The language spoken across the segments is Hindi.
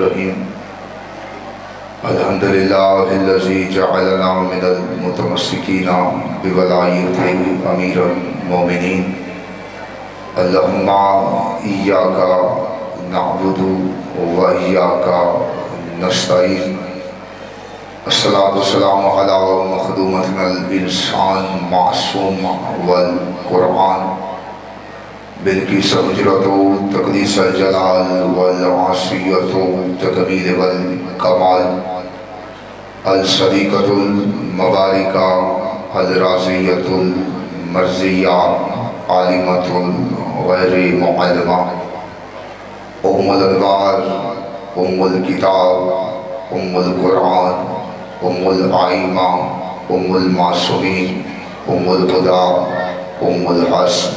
रहीम अल्हम्दुलिल्लाहिल्लज़ी जअलना मिनल मुतमस्सिकीना बिवलायतिही अमीरुल मोमिनीन अल्लाहुम्मा इय्याका नअबुदु व इय्याका नस्तईन अस्सलातु वस्सलामु अला मखदूमतिल इंसान मासूम वल कुरआन बिल्कि समुजरतो तकदीसल जलाल वल आसियतो तकमील वल कमाल अल सदीक़तुल मबारिका अल राज़ियतुल मर्ज़िया आलिमतुल गैर मुअल्लिमा उम्मुल अनवार उम्मुल किताब उम्मुल कुरान उम्मुल आइमा उम्मुल मासूमीन उम्मुल हुदा उम्मुल हसन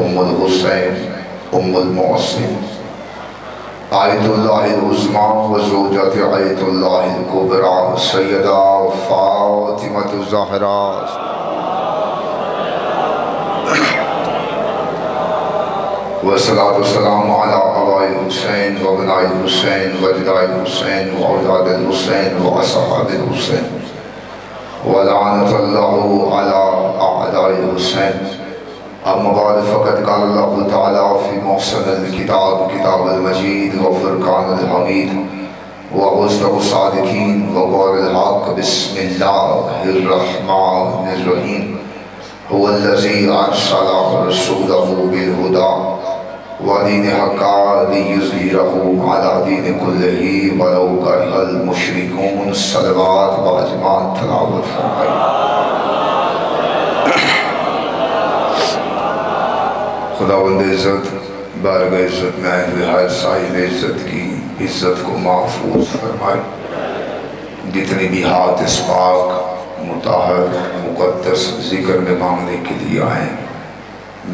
उम्मुल हुसैन उम्मुल मोहसिन आयतुल्लाहिल उज़्मा व ज़ौजतु आयतुल्लाहिल कुबरा सय्यदा फ़ातिमतुज़ ज़हरा वस्सलातु वस्सलामु अला अबाइल हुसैन व अबनाइल हुसैन व अजदाइल हुसैन व औलादिल हुसैन व असहाबिल हुसैन व लानतुल्लाहु अला अअदाइल हुसैन। अम्मा बाद फ़क़द क़ाल अल्लाहु तआला फ़ी मुहसनिल किताब किताबिल मजीद व फ़ुरक़ानिल हमीद व हुस्नुस सादिक़ीन व क़ौलिल हक़ बिस्मिल्लाहिर रहमानिर रहीम हुवल्लज़ी अरसला रसूलहु बिल हुदा व दीनिल हक़्क़ लियुज़हिरहु अला दीनि कुल्लिही वलौ करिहल मुशरिकून। सलवात बाजमान तलावत फरमाई। खुदावंद इज़्ज़त बारगाह इज़्ज़त में हर साहिब इज़्ज़त की इज़्ज़त को महफूज फरमाए। जितनी भी हाथ इस पाक मुताहर मुक़द्दस ज़िक्र में मांगने के लिए आए,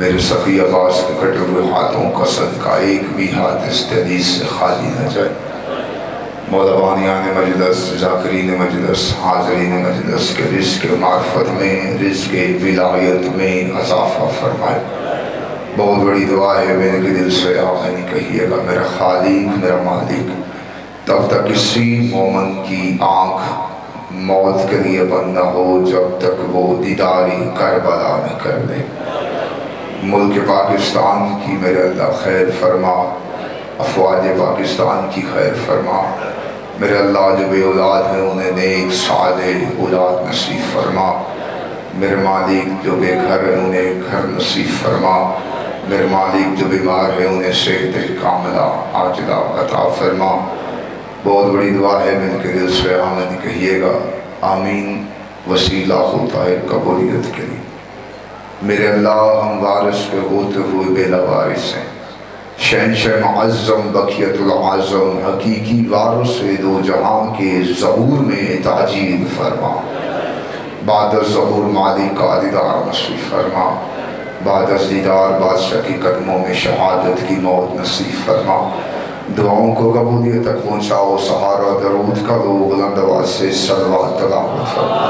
मेरे सफ़ी अब्बास के कटे हुए हाथों का सदका एक भी हाथ इस हदीस से खाली न जाए। मौलाबानियान मजलिस ज़ाकिरीन मजलिस हाज़रीन मजलिस के रिज़्क़ मार्फत में रिज़्क़ विलायत में अज़ाफ़ा फरमाए। बहुत बड़ी दुआ है मेरे के दिल से आमीन कहिएगा। मेरा खालिक मेरा मालिक, तब तक किसी मोमन की आँख मौत के लिए बंद न हो जब तक वो दीदारी करबला में कर ले। मुल्क पाकिस्तान की मेरे अल्लाह खैर फरमा, अफवाज पाकिस्तान की खैर फरमा। मेरे अल्लाह जो बे औलाद हैं उन्हें नेक सालेह औलाद नसीब फरमा। मेरे मालिक जो बेघर हैं उन्हें घर नसीब फरमा। मेरे मालिक जो बीमार है उन्हें सेहत कामिला आजिला अता फरमा। बहुत बड़ी दुआ है, मिल के दिल से आमीन कहिएगा। आमीन वसीला होता है कबूलियत के लिए। मेरे अल्लाह हम वारिस के होते हुए बेलावारिस हैं। शहंशाह मुअज़्ज़म बक़ियतुल आज़म हकीकी वारिस दो जहां के ज़हूर में ताजील फरमा। बाद ज़हूर मालिक का दीदार नसीब फरमा। बाद दीदार बादशाह की कदमों में शहादत की मौत नसीब फरमा। दुआओं को कबूलियत तक पहुँचाओ। सहारा दरूद का लो बुलंद आवाज़ से सलवात तलावत फरमा।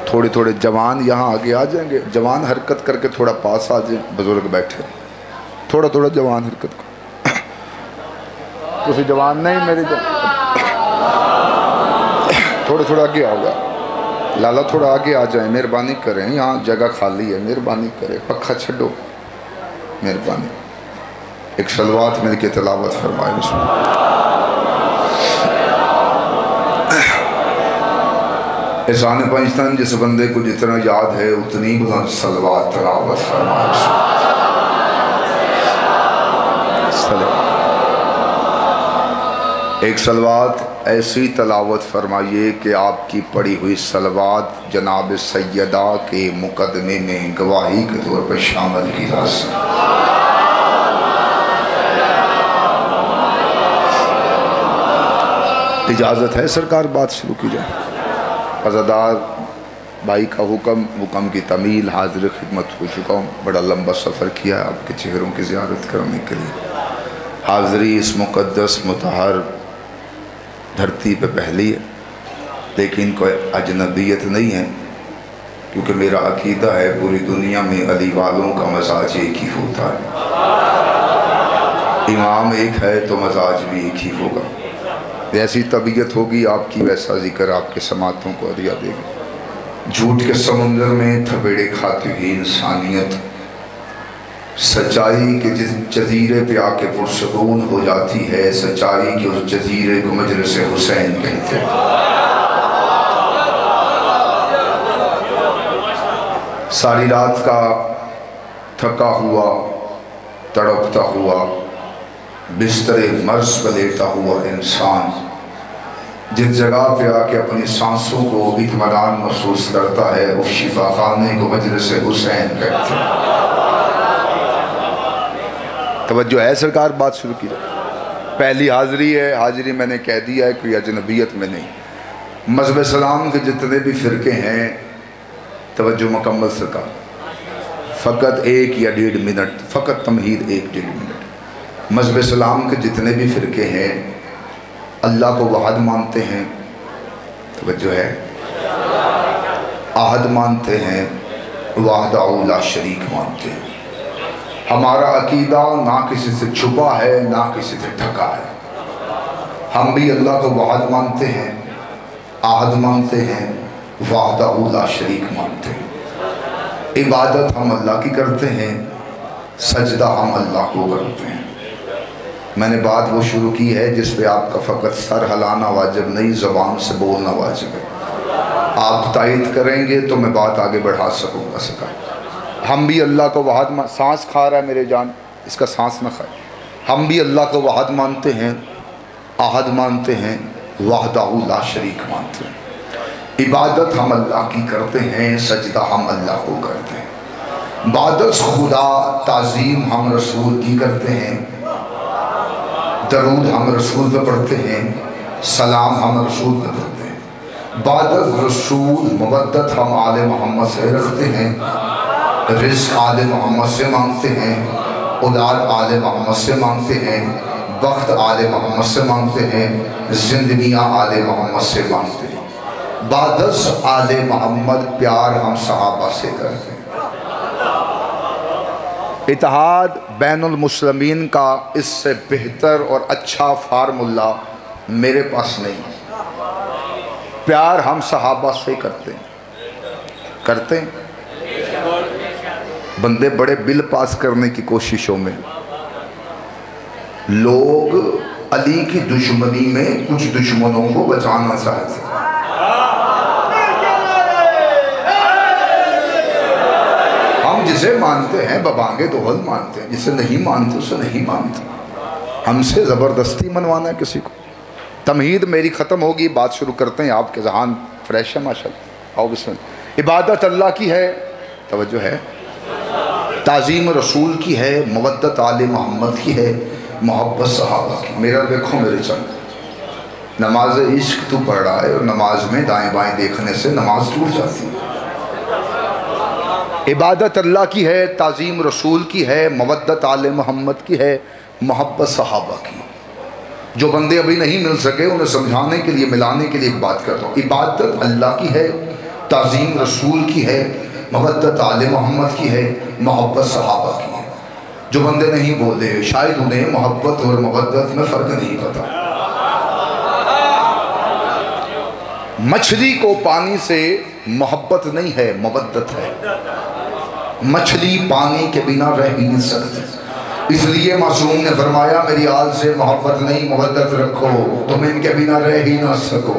थोड़े थोड़े जवान यहाँ आगे आ जाएंगे। जवान हरकत करके थोड़ा पास आ जाए। बुजुर्ग बैठे थोड़ा थोड़ा जवान हरकत को तो जवान नहीं मेरी थोड़े थोड़ा आगे आओगे। लाला थोड़ा आगे आ जाए, मेहरबानी करें। यहाँ जगह खाली है, मेहरबानी करें। पक्का छो मेहरबानी। एक सलवात मिल के तलावत फरमाए। एहसान पाकिस्तान जिस बंदे को जितना याद है उतनी बुलंद सलवात तलावत फरमाए। एक सलवात ऐसी तलावत फरमाइए कि आपकी पढ़ी हुई सलवात जनाब सैयदा के मुकदमे में गवाही के तौर पर शामिल की जा सके। इजाज़त है सरकार, बात शुरू की जाए। अज़ादार भाई का हुक्म की तमील हाजिर खिदमत हो चुका हूँ। बड़ा लंबा सफ़र किया है आपके चेहरों की ज़ियारत करने के लिए। हाज़री इस मुक़द्दस मुतहर धरती पे पहली है, लेकिन कोई अजनबियत नहीं है क्योंकि मेरा अकीदा है पूरी दुनिया में अली वालों का मजाज एक ही होता है। इमाम एक है तो मजाज भी एक ही होगा। जैसी तबीयत होगी आपकी वैसा जिक्र आपके समातों को अदिया देगा। झूठ के समुंदर में थपेड़े खाती हुई इंसानियत सच्चाई के जिस जजीरे पे आके पुरसकून हो जाती है, सच्चाई के उस जजीरे को मजलिस हुसैन कहते हैं। सारी रात का थका हुआ तड़पता हुआ बिस्तरे मर्ज पर लेटा हुआ इंसान जिस जगह पे आके अपनी सांसों को इत्मीनान महसूस करता है उस शिफा खाने को मजलिस हुसैन कहते हैं। तवज्जो है सरकार, बात शुरू की जाए। पहली हाज़िरी है, हाज़िरी मैंने कह दिया है, कोई अजनबियत में नहीं। मज़हब इस्लाम के जितने भी फ़िरके हैं, तवज्जो मुकम्मल सरकार, फ़कत 1 या 1.5 मिनट, फ़कत तमहीद 1-1.5 मिनट। मज़हब इस्लाम के जितने भी फ़िरके हैं अल्लाह को वहद मानते हैं, तवज्जो है, आहद मानते हैं, वहदहू ला शरीक मानते हैं। हमारा अकीदा ना किसी से छुपा है ना किसी से ढका है। हम भी अल्लाह को वहद मानते हैं, आहद मानते हैं, वहदहू ला शरीक मानते हैं। इबादत हम अल्लाह की करते हैं, सजदा हम अल्लाह को करते हैं। मैंने बात वो शुरू की है जिस पे आपका फ़कत सर हिलाना वाजिब नहीं, ज़बान से बोलना वाजिब है। आप तायद करेंगे तो मैं बात आगे बढ़ा सकूँगा सरकार। हम भी अल्लाह को वहद, सांस खा रहा है मेरे जान, इसका सांस न खाए। हम भी अल्लाह को वहद मानते हैं, आहद मानते हैं, वहदहू ला शरीक मानते हैं। इबादत हम अल्लाह की करते हैं, सजदा हम अल्लाह को करते हैं। इबादत खुदा, ताज़ीम हम रसूल की करते हैं, दरूद हम रसूल पे पढ़ते हैं, सलाम हम रसूल पे पढ़ते हैं। इबादत रसूल, मवद्दत हम आले मोहम्मद से रखते हैं, रिज़्क़ आले मोहम्मद से मांगते हैं, औलाद आले मोहम्मद से मांगते हैं, वक्त आले मोहम्मद से मांगते हैं, ज़िंदगियाँ आले मोहम्मद से मांगते हैं। इबादत आले मोहम्मद, प्यार हम सहाबा से करते हैं। इत्तेहाद बैनुल मुस्लिमीन का इससे बेहतर और अच्छा फार्मूला मेरे पास नहीं। प्यार हम सहाबा से करते हैं। बंदे बड़े बिल पास करने की कोशिशों में, लोग अली की दुश्मनी में कुछ दुश्मनों को बचाना चाहते हैं। हम जिसे मानते हैं बबांगे दोहल मानते हैं, जिसे नहीं मानते उसे नहीं मानते। हमसे ज़बरदस्ती मनवाना है किसी को। तमहीद मेरी ख़त्म होगी, बात शुरू करते हैं। आपके ज़हान फ्रेश है माशाअल्लाह। आओ बिस्मिल्लाह। इबादत अल्लाह की है, तवज्जो है, ताज़ीम रसूल की है, मवद्दत आले मोहम्मद की है, मोहब्बत सहाबा की। मेरा देखो मेरे चंद, नमाज इश्क तू पढ़ रहा है और नमाज में दाएं बाएं देखने से नमाज टूट जाती है। इबादत अल्लाह की है, ताज़ीम रसूल की है, मवद्दत आले मोहम्मद की है, मोहब्बत सहाबा की। जो बंदे अभी नहीं मिल सके उन्हें समझाने के लिए, मिलाने के लिए एक बात करता हूँ। इबादत अल्लाह की है, ताज़ीम रसूल की है, मवद्दत आले मोहम्मद की है, मोहब्बत सहाबा की है। जो बंदे नहीं बोले शायद उन्हें मोहब्बत और मवद्दत में फ़र्क नहीं पता। मछली को पानी से मोहब्बत नहीं है, मवद्दत है। मछली पानी के बिना रह ही नहीं सकती, इसलिए मासूम ने फरमाया मेरी आल से मोहब्बत नहीं मवद्दत रखो, तुम इनके बिना रह ही ना सको।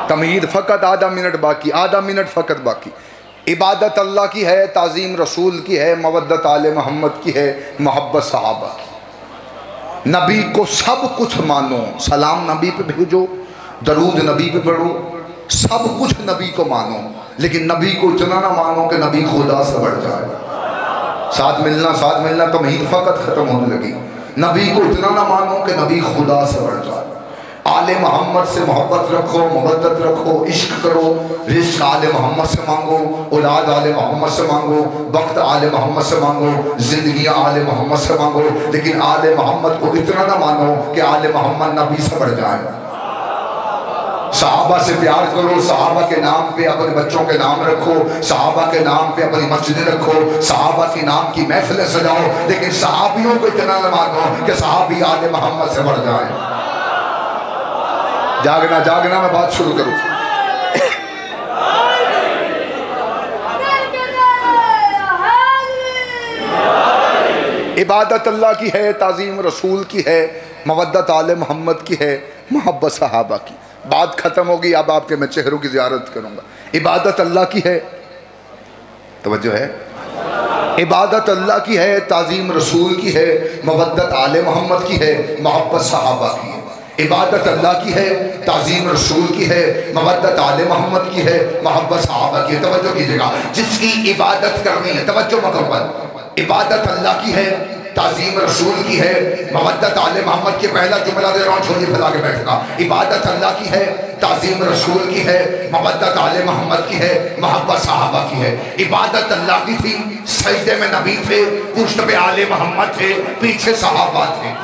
तमीद फ़कत आधा मिनट बाकी, आधा मिनट फ़कत बाकी। इबादत अल्लाह की है, ताज़ीम रसूल की है, मवद्दत आले मोहम्मद की है, मोहब्बत सहाबा की। नबी को सब कुछ मानो, सलाम नबी पे भेजो, दरूद नबी पे पढ़ो, सब कुछ नबी को मानो, लेकिन नबी को इतना ना मानो कि नबी खुदा से बढ़ जाए। साथ मिलना तमहीद फ़कत ख़त्म होने लगी। नबी को इतना ना मानो कि नबी खुदा से बढ़ जाए। आले मोहम्मद से मोहब्बत रखो, मवद्दत रखो, इश्क करो, रिज़्क़ आले मोहम्मद से मांगो, औलाद आले मोहम्मद से मांगो, वक्त आले मोहम्मद से मांगो, ज़िंदगियाँ आले मोहम्मद से मांगो, लेकिन आले मोहम्मद को इतना ना मानो कि आले मोहम्मद नबी से बढ़ जाए। सहाबा से प्यार करो, सहाबा के नाम पे अपने बच्चों के नाम रखो, सहाबा के नाम पे अपनी मस्जिदें रखो, सहाबा के नाम की महफिलें सजाओ, लेकिन सहाबियों को इतना न मानो कि सहाबी आले मोहम्मद से बढ़ जाए। जागना जागना, मैं बात शुरू करूँ। इबादत अल्लाह की है, ताज़ीम रसूल की है, मवद्दत आले मोहम्मद की है, मोहब्बत सहाबा की। बात ख़त्म होगी, अब आपके मैं चेहरों की ज़ियारत करूँगा। इबादत अल्लाह की है, तवज्जो है, इबादत अल्लाह की है, ताज़ीम रसूल की है, मवद्दत आले मोहम्मद की है, मोहब्बत सहाबा की है। इबादत अल्लाह की है, ताज़ीम रसूल की है, मवद्दत आले मोहम्मद की है, मोहब्बत सहाबा की है। तवज्जो कीजिएगा, जिसकी इबादत करनी है, तवज्जो मुकम्मल, इबादत अल्लाह की है, ताज़ीम रसूल की है, मवद्दत आले मोहम्मद की। पहला जुमला दे रहा हूँ, छोड़ी फैला के बैठेगा। इबादत अल्लाह की है, ताज़ीम रसूल की है, मवद्दत आले मोहम्मद की है, मोहब्बत सहाबा की है। इबादत अल्लाह की थी, सजदे में नबी थे, पुश्त पे आले मोहम्मद थे, पीछे सहाबा थे।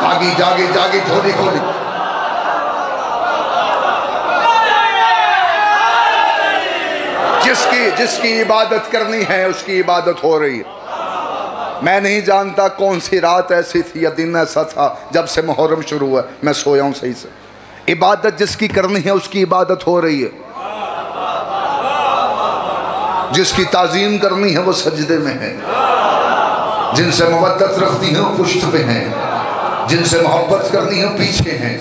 जागी जागी जागी, झोली खोली। जिसकी इबादत करनी है उसकी इबादत हो रही है। मैं नहीं जानता कौन सी रात ऐसी थी या दिन ऐसा था जब से मुहर्रम शुरू हुआ, मैं सोया हूँ सही से। इबादत जिसकी करनी है उसकी इबादत हो रही है, जिसकी ताज़ीम करनी है वो सजदे में है, जिनसे मवद्दत रखती है वो पुश्त पे हैं, जिनसे मोहब्बत करनी है पीछे हैं।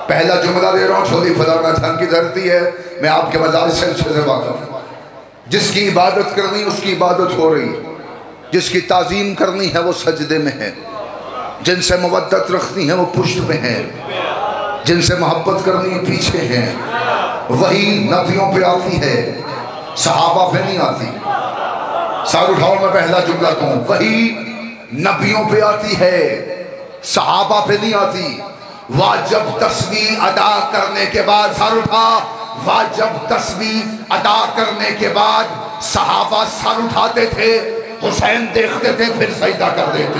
पहला जुमला दे रहा हूँ, छोटी फलाना धन की धरती है, मैं आपके मजालिस से अच्छे से वाक़िफ़ हूँ। जिसकी इबादत करनी है उसकी इबादत हो रही है, जिसकी ताज़ीम करनी है वो सजदे में है, जिनसे मवद्दत रखनी है वो पुश्त में है, जिनसे मोहब्बत करनी है पीछे हैं। वही नबियों पे आती है, सहाबा पे नहीं आती। सर उठाओ, मैं पहला जुमला कहूँ, वही नबियों पे आती है, सहाबा पे नहीं आती। वाजब तस्बीह अदा करने के बाद, सर उठा, वाजब तस्बीह अदा करने के बाद सहाबा सर उठाते थे, हुसैन देखते थे, फिर सजदा कर देते।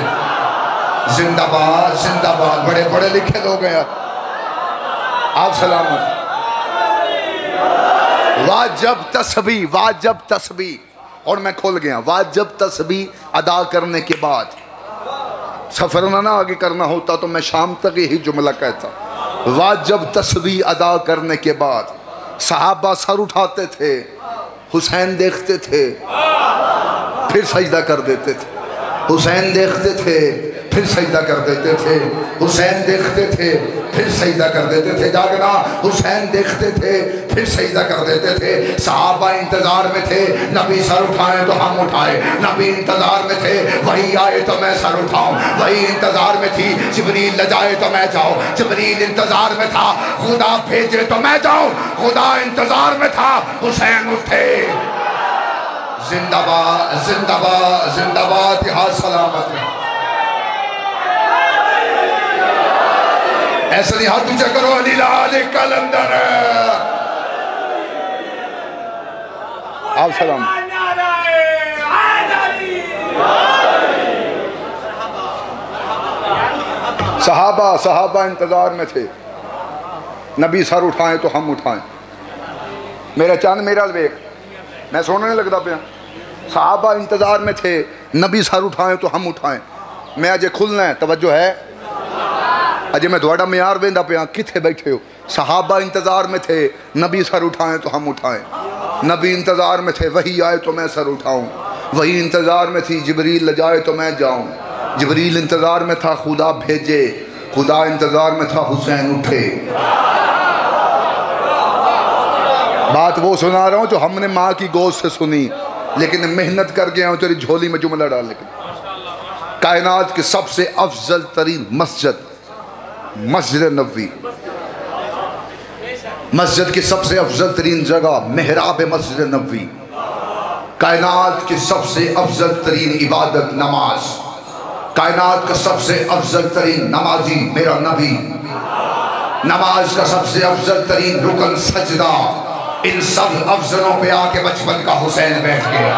जिंदाबाद जिंदाबाद, बड़े बड़े लिखे लोग हैं आप सलामत। वाजब तस्बीह, वाजब तस्बीह, और मैं खोल गया, वाजब तस्बीह अदा करने के बाद, सफर ना आगे करना होता तो मैं शाम तक यही जुमला कहता। वाजब तस्बीह अदा करने के बाद सहाबा सर उठाते थे, हुसैन देखते थे, फिर सजदा कर देते थे। हुसैन देखते थे, फिर सजदा कर देते थे, हुसैन देखते थे, फिर सजदा कर देते थे। जागना, हुसैन देखते थे, फिर सजदा कर देते थे। सहाबा इंतजार में थे, नबी सर उठाए तो हम उठाए, नबी इंतजार में थे, वही आए तो मैं सर उठाऊं, वही इंतजार में थी, जिब्रील ले जाए तो मैं जाऊं, जिब्रील इंतजार में था, खुदा भेजे तो मैं जाऊं, खुदा इंतजार में था, हुसैन उठे। जिंदाबाद जिंदाबाद जिंदाबाद, यहाँ सलामत है। ऐसे नहीं हाथ ऊंचा करो, अली लाल कलंदर आप सलाम। सहाबा इंतजार में थे, नबी सर उठाएं तो हम उठाएं। मेरा चंद मेरा वेख, मैं सोने लगता पाया। सहाबा इंतजार में थे, नबी सर उठाएं तो हम उठाएं। मैं अजय खुलना है, तवज्जो है, अजय मैं थोड़ा म्यार वेंदा पाया, किथे बैठे हो। सहाबा इंतजार में थे, नबी सर उठाएं तो हम उठाएं। नबी इंतजार में थे, वही आए तो मैं सर उठाऊं, वही इंतजार में थी, जिब्रील ले जाए तो मैं जाऊं, जिब्रील इंतजार में था, खुदा भेजे, खुदा इंतजार में था, हुसैन उठे। बात वो सुना रहा हूँ जो हमने माँ की गोद से सुनी, लेकिन मेहनत कर गया हूँ तेरी झोली में जुमला डाल के। कायनात की सबसे अफजल तरीन मस्जिद, मस्जिद नबवी, मस्जिद की सबसे अफजल तरीन जगह मेहराब मस्जिद नबवी। कायनात की सबसे अफजल तरीन इबादत नमाज, कायनात का सबसे अफजल तरीन नमाजी मेरा नबी, नमाज का सबसे अफजल तरीन रुकन सजदा। इन सब अफजलों पे आके बचपन का हुसैन बैठ गया।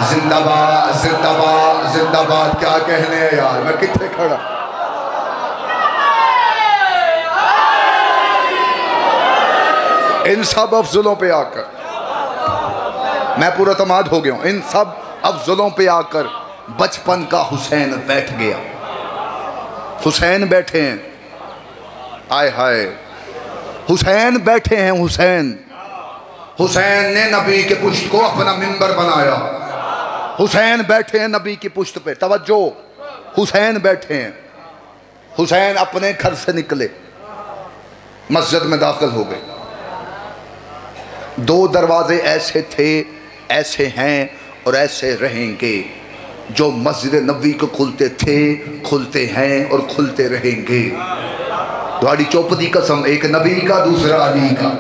जिंदाबाद जिंदाबाद जिंदाबाद, क्या कहने हैं यार, मैं कितने खड़ा। इन सब अफजलों पे आकर, मैं पूरा तमाद हो गया हूँ, इन सब अफजलों पे आकर बचपन का हुसैन बैठ गया। हुसैन बैठे हैं, आय हाय, हुसैन बैठे हैं। हुसैन ने नबी के पुश्त को अपना मिंबर बनाया। हुसैन बैठे हैं नबी की पुश्त पे, तवज्जो, हुसैन बैठे हैं। हुसैन अपने घर से निकले, मस्जिद में दाखिल हो गए। दो दरवाजे ऐसे थे, ऐसे हैं और ऐसे रहेंगे, जो मस्जिद नबी को खुलते थे, खुलते हैं और खुलते रहेंगे। तुम्हारी चौपदी कसम, एक नबी का दूसरा अली का,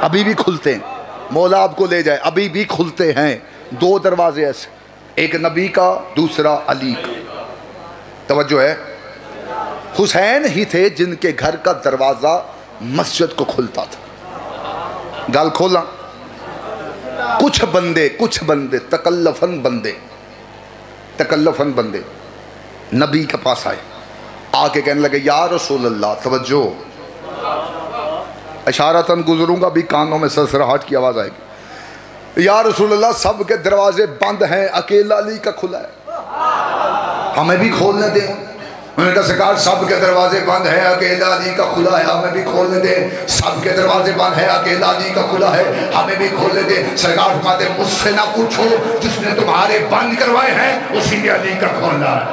अभी भी खुलते हैं। मौला आपको ले जाए, अभी भी खुलते हैं। दो दरवाजे ऐसे, एक नबी का दूसरा अली का। तवज्जो है, हुसैन ही थे जिनके घर का दरवाजा मस्जिद को खुलता था। गाल खोला। कुछ बंदे तकल्लफन बंदे नबी के पास आए, आके कहने लगे या रसूल अल्लाह, तवज्जो, इशारतन गुजरूंगा भी, कानों में सरसराहट की आवाज़ आएगी। या रसूल अल्लाह, सब के दरवाजे बंद हैं, अकेला अली का खुला है, हमें भी खोलने दें। उन्होंने कहा सरकार, सब के दरवाजे बंद है, अकेला अली का खुला है, हमें भी खोलने दें। सब के दरवाजे बंद है, अकेला अली का खुला है, हमें भी खोलने दें। सरकार फरमाते, मुझसे ना पूछो, जिसने तुम्हारे बंद करवाए हैं उसी ने अली का खोला है।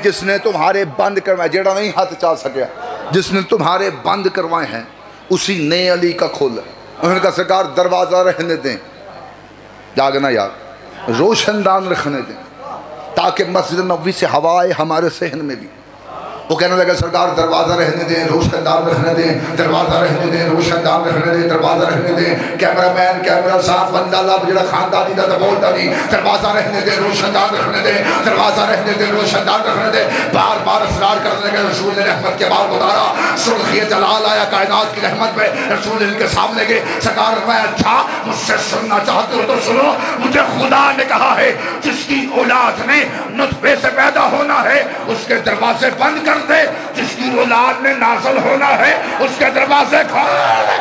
जिसने तुम्हारे बंद करवाए, जेड़ा नहीं हाथ चा सके, जिसने तुम्हारे बंद करवाए हैं उसी ने अली का खोला। उन्होंने कहा सरकार, दरवाज़ा रहने दें, जागना यार, रोशनदान रखने दें, ताकि मस्जिद नबवी से हवा आए हमारे सहन में भी। वो कहने लगा सरकार, दरवाज़ा रहने दें, रोशनदान रखने दें, दरवाज़ा रहने दें, रोशनदान रखने दें, दरवाज़ा रहने दें। कैमरामैन कैमरा साफ बंदा लब जरा खानदानी दा बोलता नहीं, दरवाज़ा रहने दें, रोशनदान रखने दें, दरवाज़ा रहने दें, रोशनदान रखने दें। बार बार असरार करने लगे। रसूल ने रहमत के बाल उतारा, सुर्खिए जलाल आया कायनात की रहमत पे। रसूल इनके सामने गए। सरकार, मैं अच्छा, मुझसे सुनना चाहते हो तो सुनो। मुझे खुदा ने कहा है, जिसकी औलाद ने नुतफे से पैदा होना है उसके दरवाजे बंद कर दे, जिसकी औलाद ने नाज़िल होना है उसके दरवाजे खोल दे।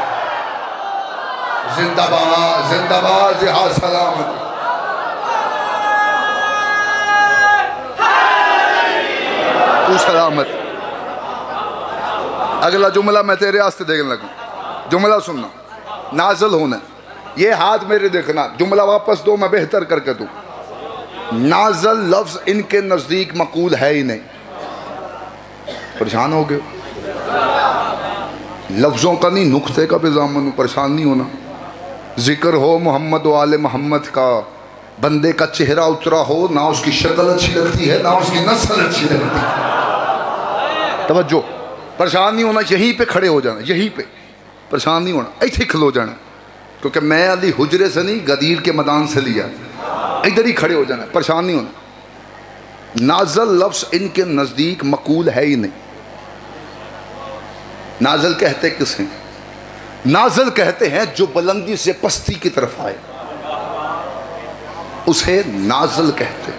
जिंदाबाद जिंदाबाद, जिहाद सलामत। तू सलामत। अगला जुमला मैं तेरे आस्ते देखने लगा, जुमला सुनना, नाज़िल होना। ये हाथ मेरे देखना, जुमला वापस दो, मैं बेहतर करके दूँ। नाज़िल लफ्ज़ इनके नज़दीक मकूल है ही नहीं। परेशान हो गए, लफ्ज़ों का नहीं, नुक्ते का भी ज़ामन, परेशान नहीं होना। ज़िक्र हो मोहम्मद वाले मोहम्मद का, बंदे का चेहरा उतरा हो, ना उसकी शक्ल अच्छी लगती है ना उसकी नस्ल अच्छी लगती है। तवज्जो, परेशान नहीं होना, यहीं पे खड़े हो जाना, यहीं पे परेशान नहीं होना, ऐसे खलो जाना, क्योंकि मैं अली हुजरे से नहीं, गदीर के मैदान से लिया, इधर ही खड़े हो जाना, परेशान नहीं होना। नाज़िल लफ्ज़ इनके नज़दीक मकूल है ही नहीं। नाज़िल कहते किसे? नाज़िल कहते हैं जो बुलंदी से पस्ती की तरफ आए, उसे नाज़िल कहते।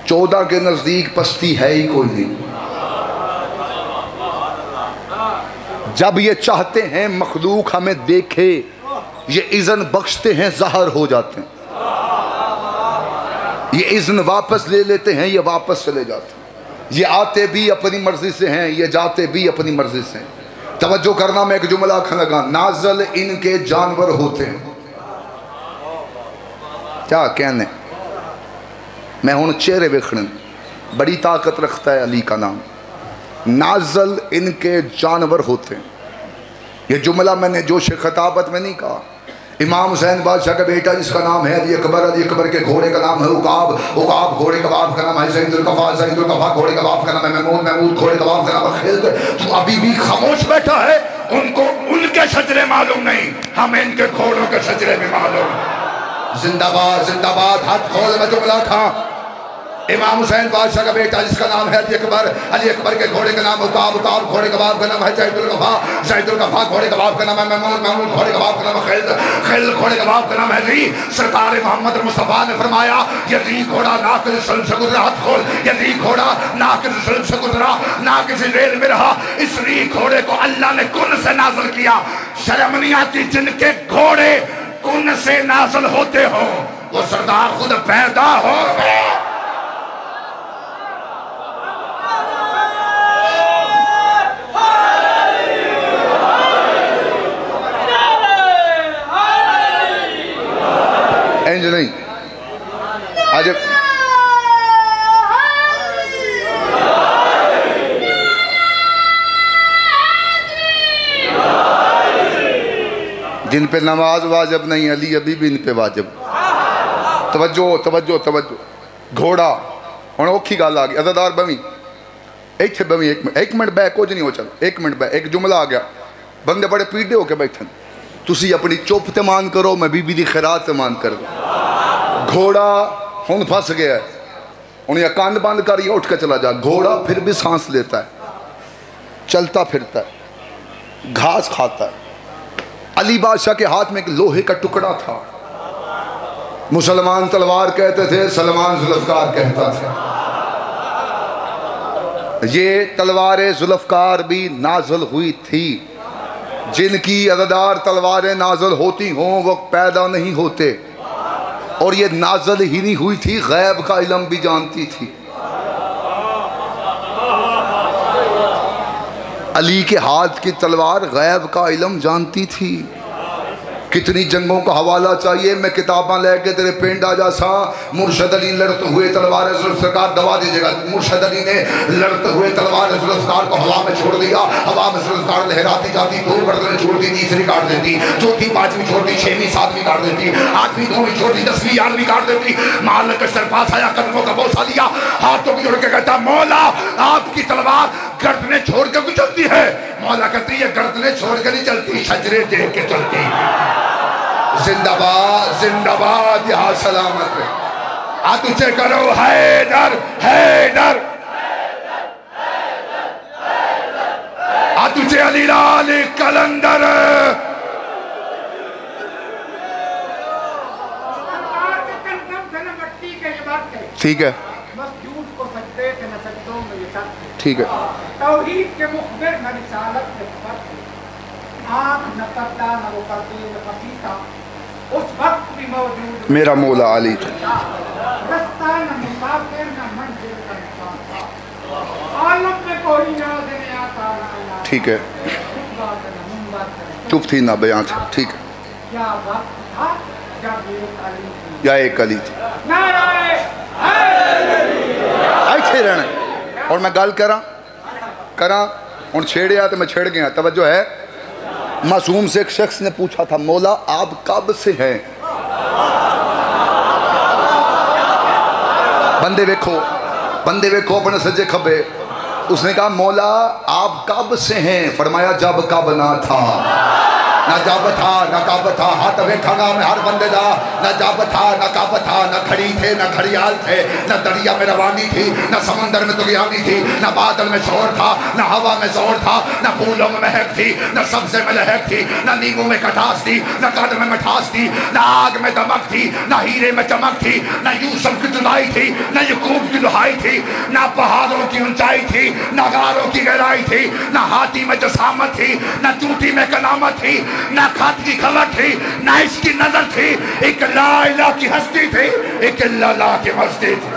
14 के नज़दीक पस्ती है ही कोई नहीं। जब ये चाहते हैं मखलूक हमें देखे, ये इज़्न बख्शते हैं, ज़ाहिर हो जाते हैं। ये इज़्न वापस ले लेते हैं, ये वापस चले जाते हैं। ये आते भी अपनी मर्जी से हैं, ये जाते भी अपनी मर्जी से हैं। तवज्जो करना, मैं एक जुमला आखने लगा, नाज़िल इनके जानवर होते हैं। क्या कहने, मैं हूँ चेहरे वेखने, बड़ी ताकत रखता है अली का नाम। नाज़िल इनके जानवर होते हैं। ये जुमला मैंने जोश खताबत में नहीं कहा। इमाम हुसैन बादशाह का बेटा जिसका नाम है अली अकबर, अली अकबर के घोड़े का नाम है उकाब, उकाब घोड़े का बाप का नाम है ज़ैदुल कफ़ा, ज़ैदुल कफ़ा घोड़े का बाप का नाम है महमूद, महमूद घोड़े का बाप का नाम है खिल्द। तो अभी भी खामोश बैठा है, उनको उनके शजरे मालूम नहीं, हमें इनके घोड़ों के शजरे भी मालूम। जिंदाबाद जिंदाबाद, हाथ खोल, मैं जुमला खा। इमाम हुसैन बादशाह का बेटा जिसका नाम है अली अकबर के घोड़े का नाम उकाब, उकाब घोड़े का बाप का नाम है जैदुल गफा, जैदुल गफा घोड़े का बाप का नाम है महमूद, महमूद घोड़े का बाप का नाम है खिल्द, खिल्द घोड़े का बाप का नाम है री। सरकार मोहम्मद मुस्तफ़ा ने फरमाया ये री घोड़ा ना किसी सल्ब से गुजरा, हाथ खोल, ये री घोड़ा ना किसी सल्ब से गुजरा, ना किसी रेल में रहा। इस री घोड़े को अल्लाह ने कुन से नाज़िल किया। शर्म नहीं आती जिनके घोड़े कुन से नाज़िल होते हो, वो सरदार खुद पैदा हो गए। इंज नहीं आज जिन पे नमाज वाजिब नहीं, अली अभी भी इन पे वाजिब। तवज्जो तवज्जो तवज्जो। घोड़ा हुण औखी गल आ गई। अज़ादार बवी इत्थे बवी एक मिनट बह, कुछ नहीं हो चल, एक मिनट बह। एक जुमला आ गया, बंदे बड़े पीड़े होके बैठन, तुसी अपनी चुप ते मान करो, मैं बीबी दी खैरात ते मान कर दो। घोड़ा हुण फस गया है, हुण या कान बंद कर या उठ के चला जा। घोड़ा फिर भी सांस लेता है, चलता फिरता है, घास खाता है। अली बादशाह के हाथ में एक लोहे का टुकड़ा था। मुसलमान तलवार कहते थे, सलमान जुल्फकार कहता था। ये तलवारें जुल्फकार भी नाज़िल हुई थी। जिनकी अज़ादार तलवारें नाज़िल होती हों वो पैदा नहीं होते, और ये नाज़िल ही नहीं हुई थी, गैब का इल्म भी जानती थी। अली के हाथ की तलवार गैब का इल्म जानती थी। कितनी जंगों का हवाला चाहिए, मैं किताबा लेके तेरे पिंड आ जा सा। मुर्शद अली लड़ते हुए तलवार जुल्फ़कार दबा दीजिएगा। मुर्शद अली ने लड़ते हुए तलवार जुल्फ़कार को हवा में छोड़ दिया। हवा में जुल्फ़कार लहराती जाती, दो गर्दनें छोड़ती, तीसरी काट देती, चौथी पांचवी छोड़ती, छवीं सातवीं काट देती, आठवीं नौवीं छोड़ती, 10वीं 11वीं काट देती। मालिक का सर पास आया, कदमों का बोसा लिया, हाथों को जोड़ के कहता, मौला आपकी तलवार गर्दनें छोड़ के क्यों चलती है? मौला कहती है गर्दनें छोड़ के नहीं चलती, शजरे देख के चलती। जिंदाबाद जिंदाबाद, यहाँ सलामत है। आ तुझे करो हैदर हैदर, आ तुझे अली लाल कलंदर। ठीक है, ठीक है। तौहीद के मुखबिर न रिसालत के फर्क, आँख न पर्दा न वो पर्दे न पपीता, उस वक्त भी मौजूद मेरा मौला अली था। रास्ता न मुसाफिर न मंजिल का निशान, आलम में कोई याद नहीं आता ना। ठीक है, चुप थी ना बयां था। ठीक है, क्या वक्त था जब एक अली थी, या एक अली थी। नाराए ऐसे रहना। और मैं गल करा हूँ छेड़िया तो मैं छेड़ गया। तवज्जो है, मासूम से एक शख्स ने पूछा था, मौला आप कब से हैं? बंदे वेखो अपने सज्जे खबे। उसने कहा मौला आप कब से हैं? फरमाया जब कब ना था, ना जब था ना कब था। हाथ वेखागा मैं हर बंदे दा, ना जब था ना कब था, ना खड़ी थे ना खड़ियाल थे, ना दरिया में रवानी थी, ना समंदर में तुगयानी थी, ना बादल में शोर था, ना हवा में जोर था, ना फूलों में महक थी, ना सब्ज़े में लहक थी, ना नींबू में खटास थी, ना कद में मिठास थी, ना आग में दमक थी, ना हीरे में चमक थी, ना यूसुफ की जुदाई थी, ना यकूब की दुहाई थी, ना पहाड़ों की ऊंचाई थी, ना गारों की गहराई थी, ना हाथी में जसामत थी, ना चूटी में कलामत थी, ना खत की खबर थी, ना इसकी नजर थी। एक ला इलाहा की हस्ती थी, एक अल्लाह की मस्ती थी।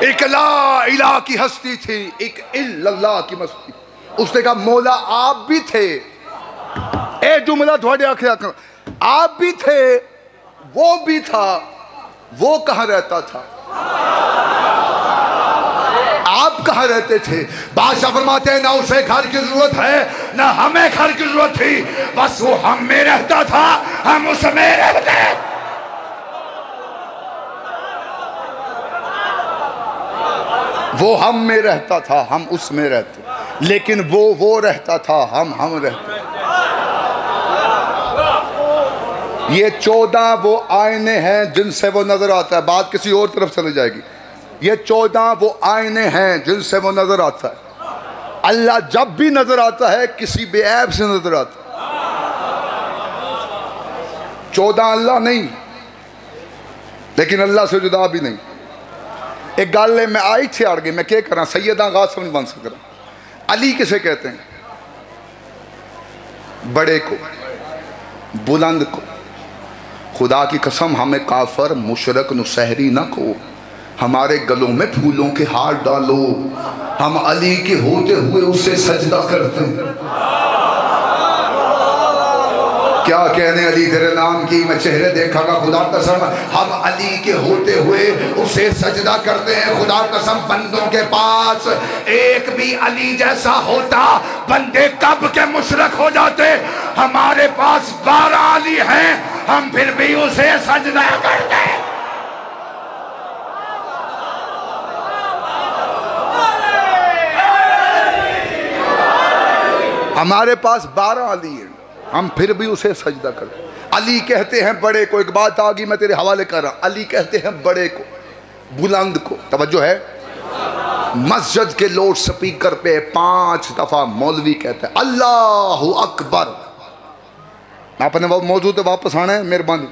एक ला इलाहा की हस्ती थी, एक अल्लाह की मस्ती। उसने कहा मौला आप भी थे। ए जुमला थोड़े आखिर, आप भी थे, वो भी था, वो कहाँ रहता था? आप कहाँ रहते थे? बादशाह फरमाते हैं ना उसे घर की जरूरत है ना हमें घर की जरूरत थी, बस वो हम में रहता था, हम उसमें रहते। वो हम में रहता था, हम उसमें रहते, लेकिन वो रहता था, हम रहते। ये 14 वो आईने हैं जिनसे वो नजर आता है। बात किसी और तरफ चली जाएगी। ये 14 वो आईने हैं जिनसे वो नजर आता है। अल्लाह जब भी नजर आता है किसी बेऐब से नजर आता है। 14 अल्लाह नहीं, लेकिन अल्लाह से जुदा भी नहीं। एक गल है, मैं आई थे आड़ गई, मैं क्या करा, सैयदा गासिम नहीं बन सकता। अली किसे कहते हैं? बड़े को, बुलंद को। खुदा की कसम हमें काफर मुशरक नुसहरी न को, हमारे गलों में फूलों के हार डालो, हम अली के होते हुए उसे सजदा करते हैं। क्या कहने अली तेरे नाम की, मैं चेहरे देखागा खुदा कसम, हम अली के होते हुए उसे सजदा करते हैं। खुदा कसम बंदों के पास एक भी अली जैसा होता बंदे कब के मुशरक हो जाते। हमारे पास 12 अली हैं, हम फिर भी उसे सजदा करते हैं। हमारे पास 12 अली हैं, हम फिर भी उसे सजदा करते। अली कहते हैं बड़े को, एक बात आ गई मैं तेरे हवाले कर रहा हूं, अली कहते हैं बड़े को, बुलंद को। तवज्जो है, मस्जिद के लाउड स्पीकर पे 5 दफा मौलवी कहते हैं अल्लाहु अकबर। आपने वो मौजूद तो वापस आना है, मेहरबानी।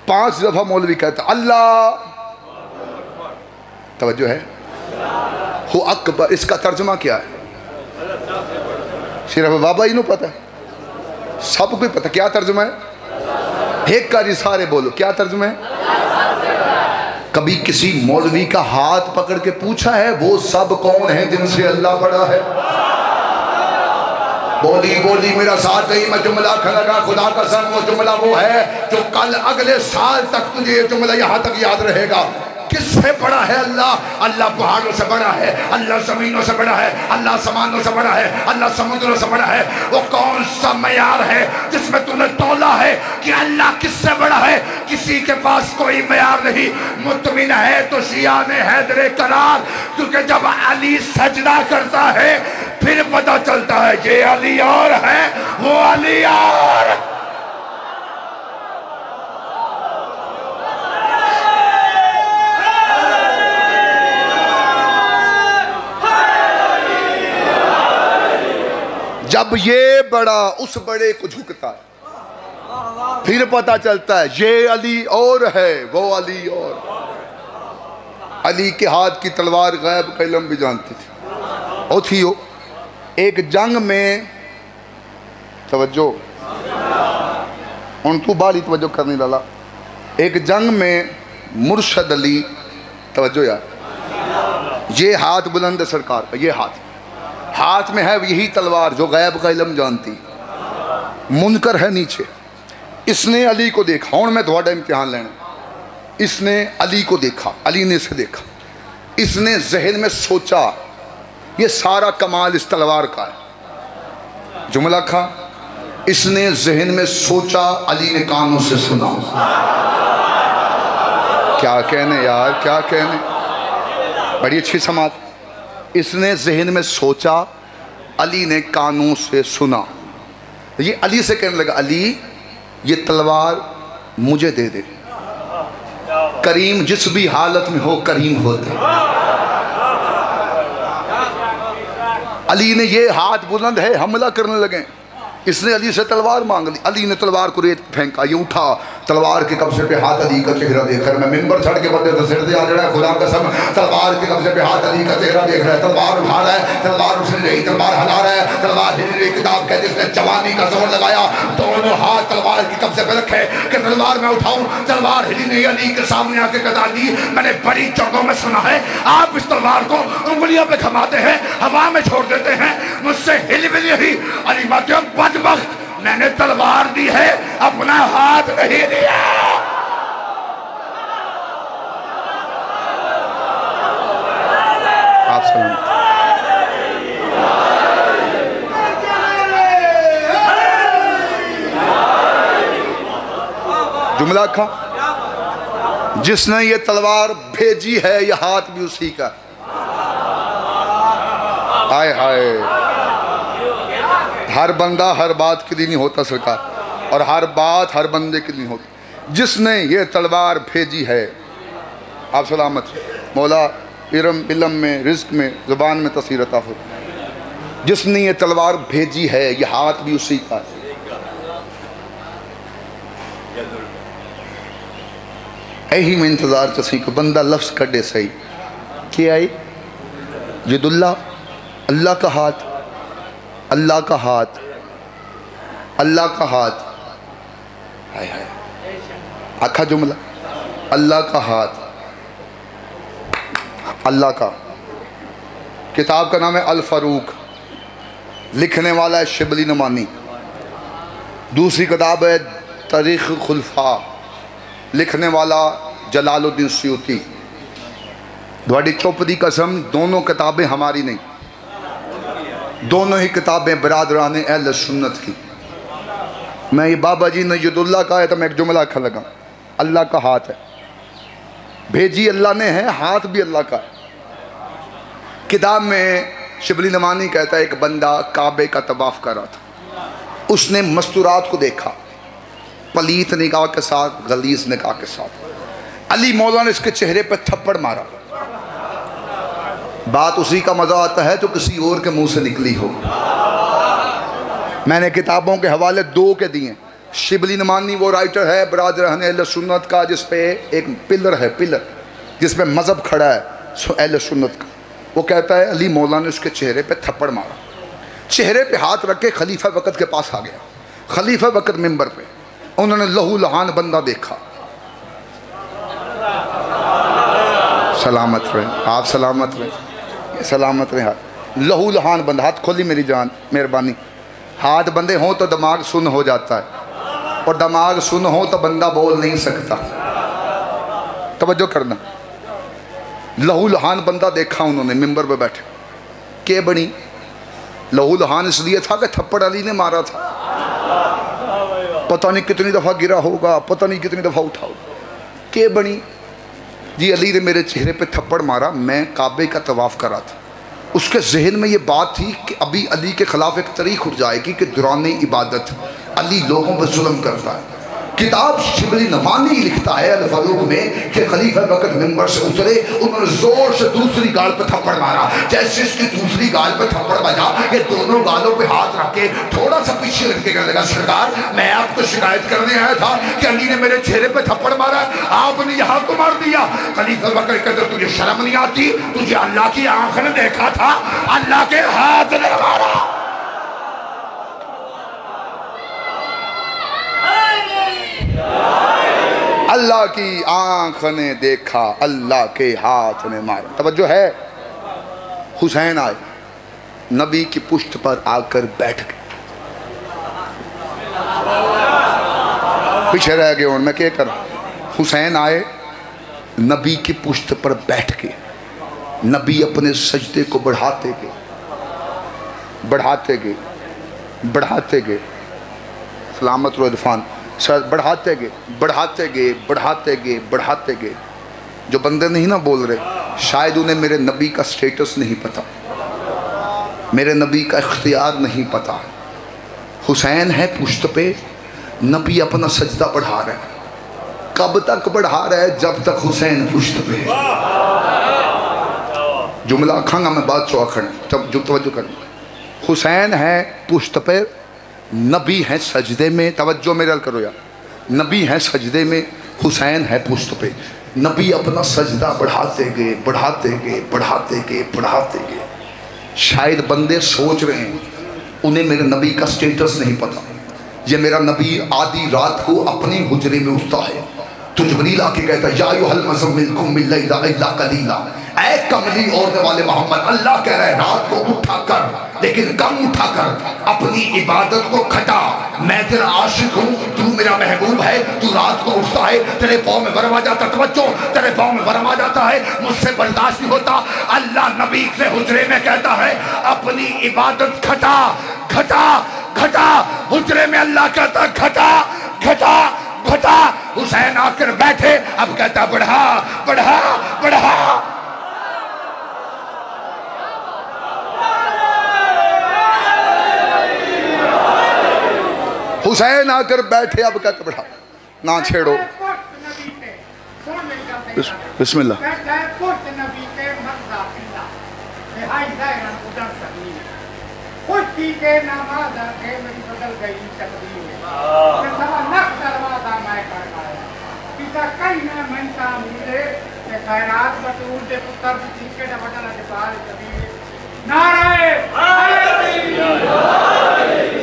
5 दफा मौलवी कहते हैं अल्लाह, तवज्जो है, हु अकबर। इसका तर्जुमा क्या है? सिर्फ बाबा ही नहीं पता, सबको ही पता। क्या तर्जुमा है? एक कारी सारे बोलो, क्या तर्जुमा है? कभी किसी मौलवी का हाथ पकड़ के पूछा है वो सब कौन है जिनसे अल्लाह बड़ा है? बोली बोली मेरा साथ नहीं, मैं जुमला खलगा खुदा कसम, वो जुमला वो है जो कल अगले साल तक तुझे ये जुमला यहाँ तक याद रहेगा। किससे बड़ा है अल्लाह? अल्लाह पहाड़ों से बड़ा है, अल्लाह जमीनों से बड़ा है, अल्लाह समानों से बड़ा है, अल्लाह समुद्रों से बड़ा है। वो कौन सा मयार है जिसमें तूने तोला है कि अल्लाह किससे बड़ा है? किसी के पास कोई मयार नहीं। मुतमिन है तो शिया ने हैदरे करार, क्योंकि जब अली सजदा करता है फिर पता चलता है ये अली और है, वो अली और। जब ये बड़ा उस बड़े को झुकता है फिर पता चलता है ये अली और है, वो अली और। अली के हाथ की तलवार गैब का इल्म भी जानती थी। और थी हो एक जंग में, तवज्जो उन तू बाली तवज्जो करने वाला, एक जंग में मुर्शद अली, तवज्जो यार, ये हाथ बुलंद है सरकार का, ये हाथ में है यही तलवार जो गैब का इल्म जानती। मुनकर है नीचे, इसने अली को देखा। हूँ मैं थोड़ा इम्तिहान लेना। इसने अली को देखा, अली ने इसे देखा, इसने जहन में सोचा ये सारा कमाल इस तलवार का है। जुमला खा, इसने जहन में सोचा, अली ने कानों से सुना। क्या कहने यार, क्या कहने, बड़ी अच्छी समात। इसने जहन में सोचा, अली ने कानों से सुना। ये अली से कहने लगा अली ये तलवार मुझे दे दे। करीम जिस भी हालत में हो करीम होते। अली ने ये हाथ बुलंद है, हमला करने लगे। इसने अली से तलवार मांग ली। अली ने तलवार को रेत फेंका, ये उठा, तलवार के कब्जे पे हाथ अली का चेहरा देख रहा है। मैं मिंबर चढ़ के बंदे तो सिर दे आ जा रहा है, खुदा कसम तलवार के कब्जे पे हाथ अली का चेहरा देख रहा है। तलवार उठा रहा है, तलवार उसने रही, तलवार हला रहा है, तलवार हिल रही। किताब कहती है इसने जवानी का जोर लगाया, दोनों हाथ तलवार के कब्जे पे रखे कि तलवार मैं उठाऊं। तलवार हिली नहीं, अली के सामने आके कदा दी। मैंने बड़ी जगहों में सुना है आप इस तलवार को उंगलियों पे घुमाते हैं, हवा में छोड़ देते हैं, मुझसे हिल भी नहीं। अली बात बदबख्त, मैंने तलवार दी है, अपना हाथ नहीं दिया। आप सलाम। जुमला खा, जिसने ये तलवार भेजी है ये हाथ भी उसी का। हाय हाय, हर बंदा हर बात के लिए नहीं होता सरकार। और हर बात हर बंदे की नहीं होती। जिसने ये तलवार भेजी है, आप सलामत मौला इल्म में, रिज्क में, ज़ुबान में तसीर अता फरमा। जिसने ये तलवार भेजी है, ये हाथ भी उसी का है। यही में इंतजार चसी को बंदा लफ्ज कटे सही क्या आई यदुल्ला, अल्लाह का हाथ, अल्लाह का हाथ, अल्लाह का हाथ। हाय हाय आखा जुमला, अल्लाह का हाथ, अल्लाह का। किताब का नाम है अल फारूक, लिखने वाला है शिबली नमानी। दूसरी किताब है तारीख़ खुलफा, लिखने वाला जलालुद्दीन सयूती। थोड़ी चुप दी कसम, दोनों किताबें हमारी नहीं, दोनों ही किताबें बरादरान अहले सुन्नत की। मैं ये बाबा जी ने यदुल्ला कहा है तो मैं एक जुमला आखा लगा, अल्लाह का हाथ है, भेजी अल्लाह ने है, हाथ भी अल्लाह का है। किताब में शिबली नमानी कहता है एक बंदा काबे का तवाफ कर रहा था, उसने मस्तूरात को देखा, पलीत निगाह के साथ, गलीज निगाह के साथ। अली मौला ने इसके चेहरे पर थप्पड़ मारा। बात उसी का मजा आता है जो किसी और के मुंह से निकली हो। मैंने किताबों के हवाले दो के दिए। शिबली नमानी वो राइटर है बरादर अहले सुन्नत का, जिस पे एक पिलर है, पिलर जिस पे मजहब खड़ा है अहले सुन्नत का। वो कहता है अली मौला ने उसके चेहरे पे थप्पड़ मारा, चेहरे पे हाथ रख के खलीफा वक़्त के पास आ गया। खलीफा वक़्त मिंबर पे, उन्होंने लहू लहान बंदा देखा। सलामत रहे आप, सलामत रहे, सलामत रहे। हाथ लहू लहान बंदा, हाथ खोली मेरी जान मेहरबानी। हाथ बंदे हों तो दिमाग सुन हो जाता है, और दिमाग सुन हो तो बंदा बोल नहीं सकता। तवज्जो करना, लहू लहान बंदा देखा उन्होंने मिंबर पे बैठे। के बनी लहू लहान इसलिए था कि थप्पड़ अली ने मारा था, पता नहीं कितनी दफ़ा गिरा होगा, पता नहीं कितनी दफ़ा उठा होगा। के बनी जी अली ने मेरे चेहरे पे थप्पड़ मारा, मैं काबे का तवाफ़ कर रहा था। उसके जहन में ये बात थी कि अभी अली के ख़िलाफ़ एक तरीक़ उठ जाएगी कि दौरान इबादत अली लोगों पर जुल्म करता है। किताब शिबली नमानी लिखता है अल फारूक में कि खलीफा वक़्त मिंबर से उतरे, उन्होंने जोर से दूसरी गाल पे थप्पड़ मारा। जैसे इसकी दूसरी गाल पे थप्पड़ बजा, ये दोनों गालों पे हाथ रख के थोड़ा सा पीछे लग के कहने लगा, सरकार मैं आपको शिकायत करने आया था कि अली ने मेरे चेहरे पे थप्पड़ मारा, आपने यहाँ को मार दिया। खलीफा वक़्त कहते तुझे शर्म नहीं आती, तुझे अल्लाह की आंख ने देखा था, अल्लाह के हाथ ने मारा। अल्लाह की आंख ने देखा, अल्लाह के हाथ ने मारा। तवज्जो है, हुसैन आए, नबी की पुश्त पर आकर बैठ गए। पीछे रह गए, मैं क्या कर। हुसैन आए, नबी की पुश्त पर बैठ के, नबी अपने सजदे को बढ़ाते गए, बढ़ाते गए, बढ़ाते गए। सलामत रो इरफान, बढ़ाते गए, बढ़ाते गए, बढ़ाते गए, बढ़ाते गए। जो बंदे नहीं ना बोल रहे, शायद उन्हें मेरे नबी का स्टेटस नहीं पता, मेरे नबी का इख्तियार नहीं पता। हुसैन है पुश्त पे, नबी अपना सजदा बढ़ा रहा है। कब तक बढ़ा रहा है? जब तक हुसैन पुश्त पे। जुमला आखांगा मैं बात चो आखण, तब जो तवज्जो करना। हुसैन है पुश्त पे, नबी हैं सजदे में। तवज्जो मेरा करो यार, नबी हैं सजदे में, हुसैन है पुश्त पे। नबी अपना सजदा बढ़ाते गए, बढ़ाते गए, बढ़ाते गए, बढ़ाते गए। शायद बंदे सोच रहे हैं उन्हें मेरे नबी का स्टेटस नहीं पता। ये मेरा नबी आधी रात को अपने हुजरे में उठता है तो जिब्रील आके कहता है या अय्युहल मुज़म्मिल कुम मिन लैला इल्ला कलीला, ऐ कमली ओढ़ने वाले मोहम्मद, अल्लाह कह रहा है रात को उठा कर, लेकिन कम उठा कर, अपनी इबादत को घटा। मैं तेरा आशिक हूँ, तू मेरा महबूब है, तू रात को उठता है, तेरे पाँव में वरम आ जाता, तवज्जो, तेरे पाँव में वरम आ जाता है, मुझसे बर्दाश्त नहीं होता। अल्लाह नबी से हुजरे में कहता है अपनी इबादत घटा, घटा, घटा। हुजरे में अल्लाह कहता घटा, घटा, घटा। हुसैन आकर बैठे, अब कहता बढ़ा, बढ़ा, बढ़ा। हुसैन आकर बैठे, अब क्या बढ़ा ना छेड़ो। बिस्मिल्लाह।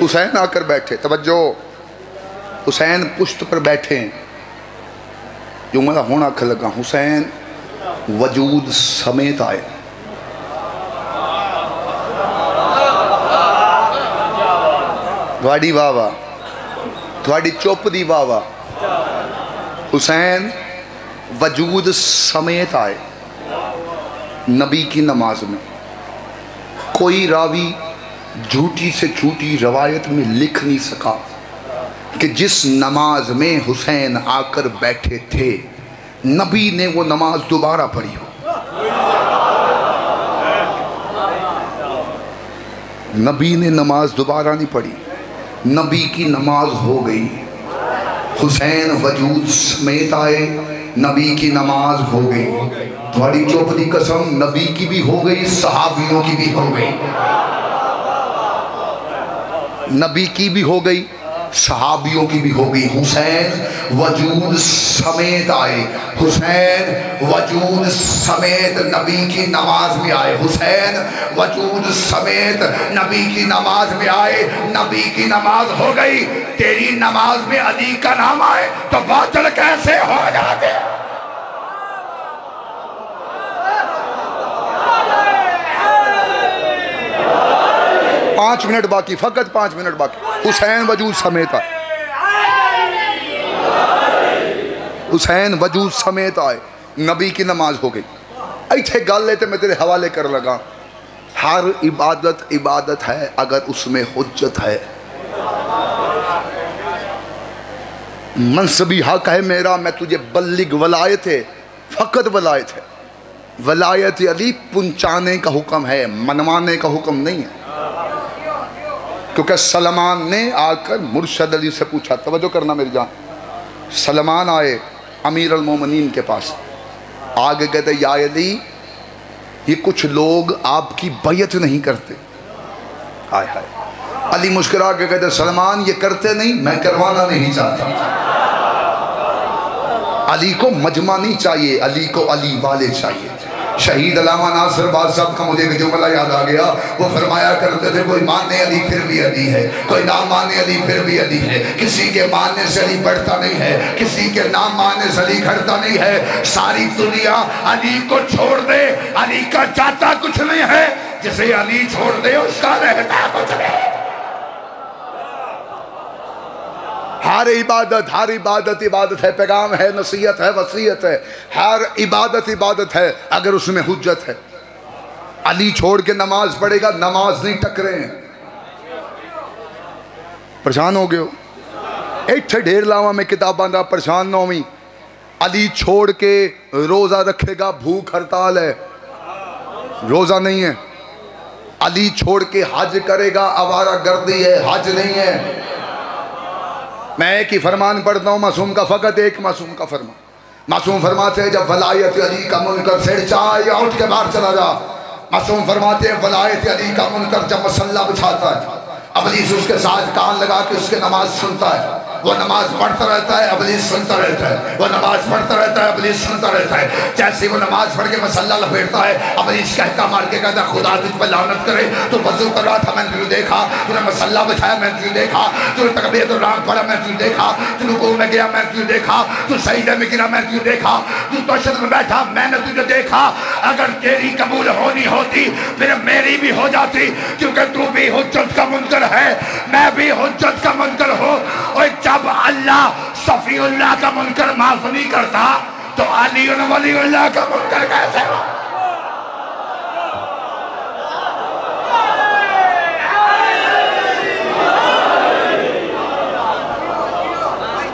हुसैन आकर बैठे, तवज्जो, हुसैन पुश्त पर बैठे। जुमला होना आख लगा, हुसैन वजूद समेत आए। थोड़ी वाह वाह, थोड़ी चुप दी वाह वाह। हुसैन वजूद समेत आए नबी की नमाज में। कोई रावी झूठी से झूठी रवायत में लिख नहीं सका कि जिस नमाज में हुसैन आकर बैठे थे नबी ने वो नमाज दोबारा पढ़ी हो। नबी ने नमाज दोबारा नहीं पढ़ी, नबी की नमाज हो गई। हुसैन वजूद समेत आए, नबी की नमाज हो गई। थोड़ी चुप दी कसम, नबी की भी हो गई, सहाबियों की भी हो गई। नबी की भी हो गई, सहाबियों की भी हो गई। हुसैन वजूद समेत आए, हुसैन वजूद समेत नबी की नमाज में आए। हुसैन वजूद समेत नबी की नमाज में आए। नबी की नमाज हो गई, तेरी नमाज में अली का नाम आए तो बादल कैसे हो जाते। 5 मिनट बाकी, फकत 5 मिनट बाकी। हुसैन वजूद समेत आए, हुसैन वजूद समेत आए, नबी की नमाज हो गई। ऐसे गल लेते मैं तेरे हवाले कर लगा। हर इबादत इबादत है अगर उसमें हुज्जत है। मनसबी हक है मेरा, मैं तुझे बल्लिग वलायत है, फकत वलायत है। वलायत अली पहुंचाने का हुक्म है, मनवाने का हुक्म नहीं है। क्योंकि सलमान ने आकर मुर्शद अली से पूछा, तवज्जो करना मेरी जान। सलमान आए अमीर अल मोमिनीन के पास, आगे कहते या अली ये कुछ लोग आपकी बैयत नहीं करते। हाय हाय। अली मुस्कुरा के कहते सलमान ये करते नहीं, मैं करवाना नहीं चाहता। अली को मजमा नहीं चाहिए, अली को अली वाले चाहिए। शहीद अल्लामा नासिर बाद साहब का मुझे जुमला याद आ गया। वो फरमाया करते थे कोई माने अली फिर भी अली है, कोई ना माने अली फिर भी अली है। किसी के मानने से अली बढ़ता नहीं है, किसी के नाम मानने से अली घटता नहीं है। सारी दुनिया अली को छोड़ दे, अली का जाता कुछ नहीं है। जिसे अली छोड़ दे उसका रहता कुछ नहीं। हर इबादत इबादत है, पैगाम है, नसीहत है, वसीयत है। हर इबादत इबादत है अगर उसमें हुज्जत है। अली छोड़ के नमाज पढ़ेगा, नमाज नहीं टकरे। परेशान हो गए हो? इत्थे ढेर लावा में किताबां दा, परेशान ना होवी। अली छोड़ के रोजा रखेगा, भूख हड़ताल है, रोजा नहीं है। अली छोड़ के हज करेगा, आवारा गर्दी है, हज नहीं है। मैं एक ही फरमान पढ़ता हूँ मासूम का, फ़कत एक मासूम का फरमान। मासूम फरमाते हैं जब वलायत अली का मुनकर सिर चाहे या उठ के बाहर चला जा। मासूम फरमाते हैं वलायत अली का मुनकर जब मसल्ला बिछाता है, अबलीस उसके साथ कान लगा के उसके नमाज सुनता है। वो नमाज पढ़ता रहता है, अबलीस सुनता रहता है। वो नमाज पढ़ता रहता है, अबलीस सुनता रहता है। जैसे वो नमाज पढ़ के मसल्ला लपेटता है, अबलीस कहका मार के कहता है खुदा तुझ पर लानत करे, तो वजू कर रहा था मैंने तुझे देखा, तूने मसल्ला बिछाया मैंने तुझे देखा, तूने तकबीरत पढ़ा मैंने तुझे देखा, तू रुकू में गया मैंने तुझे देखा, तू सजदे में गिरा मैंने तुझे देखा, तू तशद्दुद में बैठा मैंने तुझे देखा। अगर तेरी कबूल होनी होती फिर मेरी भी हो जाती, क्योंकि तू भी हुज्जत का मुनकर है, मैं भी हुज्जत का मुनकर हूँ। और जब अल्लाह सफीउल्लाह का मुनकर माफ नहीं करता तो अली वलीउल्लाह का मुनकर कैसे हो?